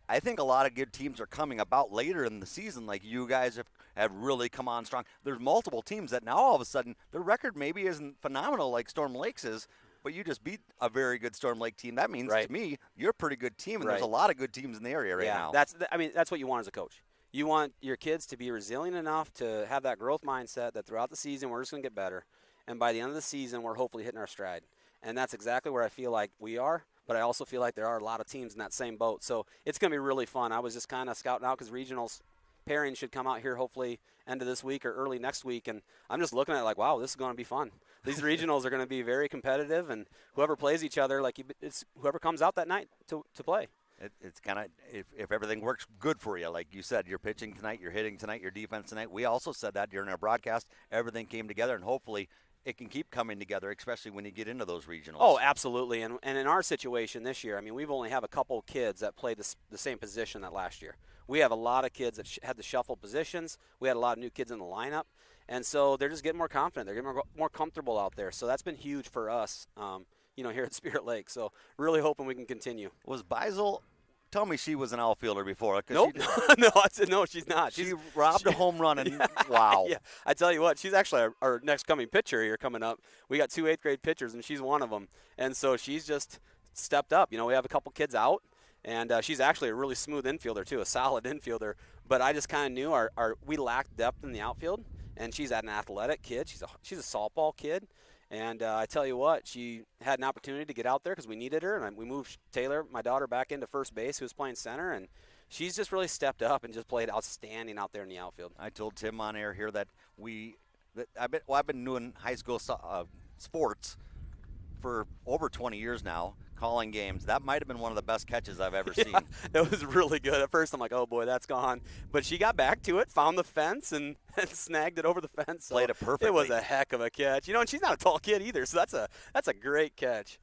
I think a lot of good teams are coming about later in the season, like you guys have really come on strong. There's multiple teams that now all of a sudden their record maybe isn't phenomenal like Storm Lake's is, but you just beat a very good Storm Lake team. That means to me you're a pretty good team, and there's a lot of good teams in the area now. That's what you want as a coach. You want your kids to be resilient enough to have that growth mindset that throughout the season we're just going to get better, and by the end of the season we're hopefully hitting our stride. And that's exactly where I feel like we are, but I also feel like there are a lot of teams in that same boat. So it's going to be really fun. I was just kind of scouting out because regionals, pairings should come out here hopefully end of this week or early next week. And I'm just looking at it like, wow, this is going to be fun. These regionals are going to be very competitive, and whoever plays each other, it's whoever comes out that night to play. It's kind of, if everything works good for you, like you said, you're pitching tonight, you're hitting tonight, your defense tonight. We also said that during our broadcast, everything came together, and hopefully it can keep coming together, especially when you get into those regionals. Oh, absolutely. And in our situation this year, I mean, we've only have a couple kids that play the same position that last year. We have a lot of kids that had to shuffle positions. We had a lot of new kids in the lineup. And so they're just getting more confident. They're getting more comfortable out there. So that's been huge for us, here at Spirit Lake. So really hoping we can continue. Was Beisel, tell me she was an outfielder before. Nope. No, she's not. She robbed a home run, and wow. Yeah, I tell you what, she's actually our next coming pitcher here coming up. We got 2 8th-grade pitchers, and she's one of them. And so she's just stepped up. We have a couple kids out, and she's actually a really smooth infielder too, a solid infielder. But I just kind of knew we lacked depth in the outfield. And she's an athletic kid. She's a softball kid. And I tell you what, she had an opportunity to get out there because we needed her. And we moved Taylor, my daughter, back into first base, who was playing center. And she's just really stepped up and just played outstanding out there in the outfield. I told Tim on air here that I've been doing high school sports for over 20 years now, calling games. That might have been one of the best catches I've ever seen. It was really good. At first I'm like, oh boy, that's gone. But she got back to it, found the fence, and snagged it over the fence. So played it perfectly. It was a heck of a catch. And she's not a tall kid either, so that's a great catch.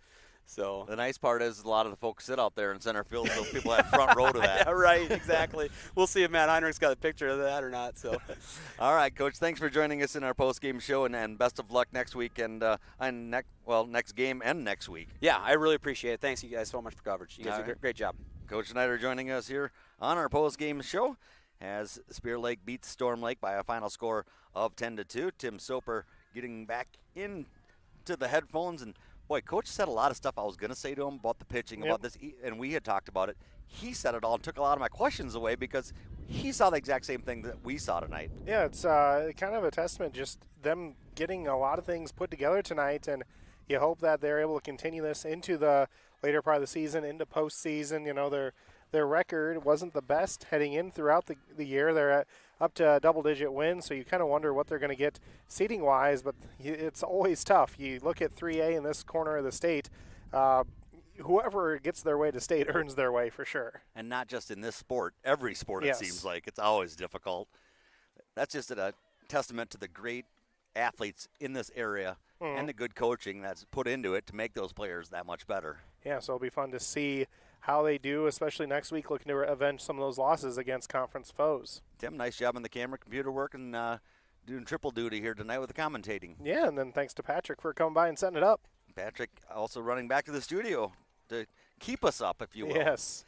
So the nice part is a lot of the folks sit out there in center field, so people have front row to that. Yeah, right, exactly. We'll see if Matt Heinrich's got a picture of that or not. So, all right, Coach, thanks for joining us in our post-game show, and best of luck next week and next game and next week. Yeah, I really appreciate it. Thanks you guys so much for coverage. You guys did a great job. Coach Schneider joining us here on our post-game show as Spirit Lake beats Storm Lake by a final score of 10-2. Tim Soper getting back into the headphones, and boy, Coach said a lot of stuff I was going to say to him about the pitching, about this, and we had talked about it. He said it all and took a lot of my questions away because he saw the exact same thing that we saw tonight. Yeah, it's kind of a testament, just them getting a lot of things put together tonight, and you hope that they're able to continue this into the later part of the season, into postseason. Their record wasn't the best heading in throughout the year. They're up to double-digit wins, so you kind of wonder what they're going to get seeding-wise, but it's always tough. You look at 3A in this corner of the state, whoever gets their way to state earns their way for sure. And not just in this sport. Every sport, it seems like. It's always difficult. That's just a testament to the great athletes in this area and the good coaching that's put into it to make those players that much better. Yeah, so it'll be fun to see how they do, especially next week, looking to avenge some of those losses against conference foes. Tim, nice job on the camera, computer work, and doing triple duty here tonight with the commentating. Yeah, and then thanks to Patrick for coming by and setting it up. Patrick also running back to the studio to keep us up, if you will. Yes.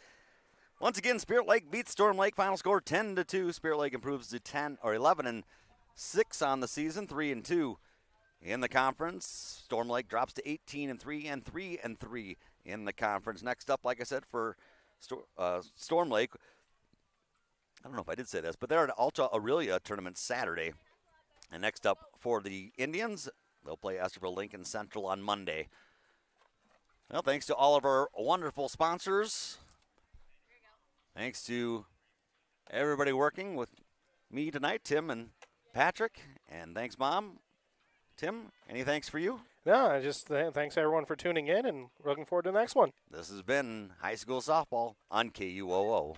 Once again, Spirit Lake beats Storm Lake. Final score 10-2. Spirit Lake improves to 11-6 on the season, 3-2 in the conference. Storm Lake drops to 18-3 and 3-3 in the conference. Next up, like I said, for Storm Lake, I don't know if I did say this, but they're at Alta Aurelia tournament Saturday. And next up for the Indians, they'll play Esterville Lincoln Central on Monday. Well, thanks to all of our wonderful sponsors. Thanks to everybody working with me tonight, Tim and Patrick. And thanks, Mom. Tim, any thanks for you? No, just thanks everyone for tuning in, and looking forward to the next one. This has been High School Softball on KUOO.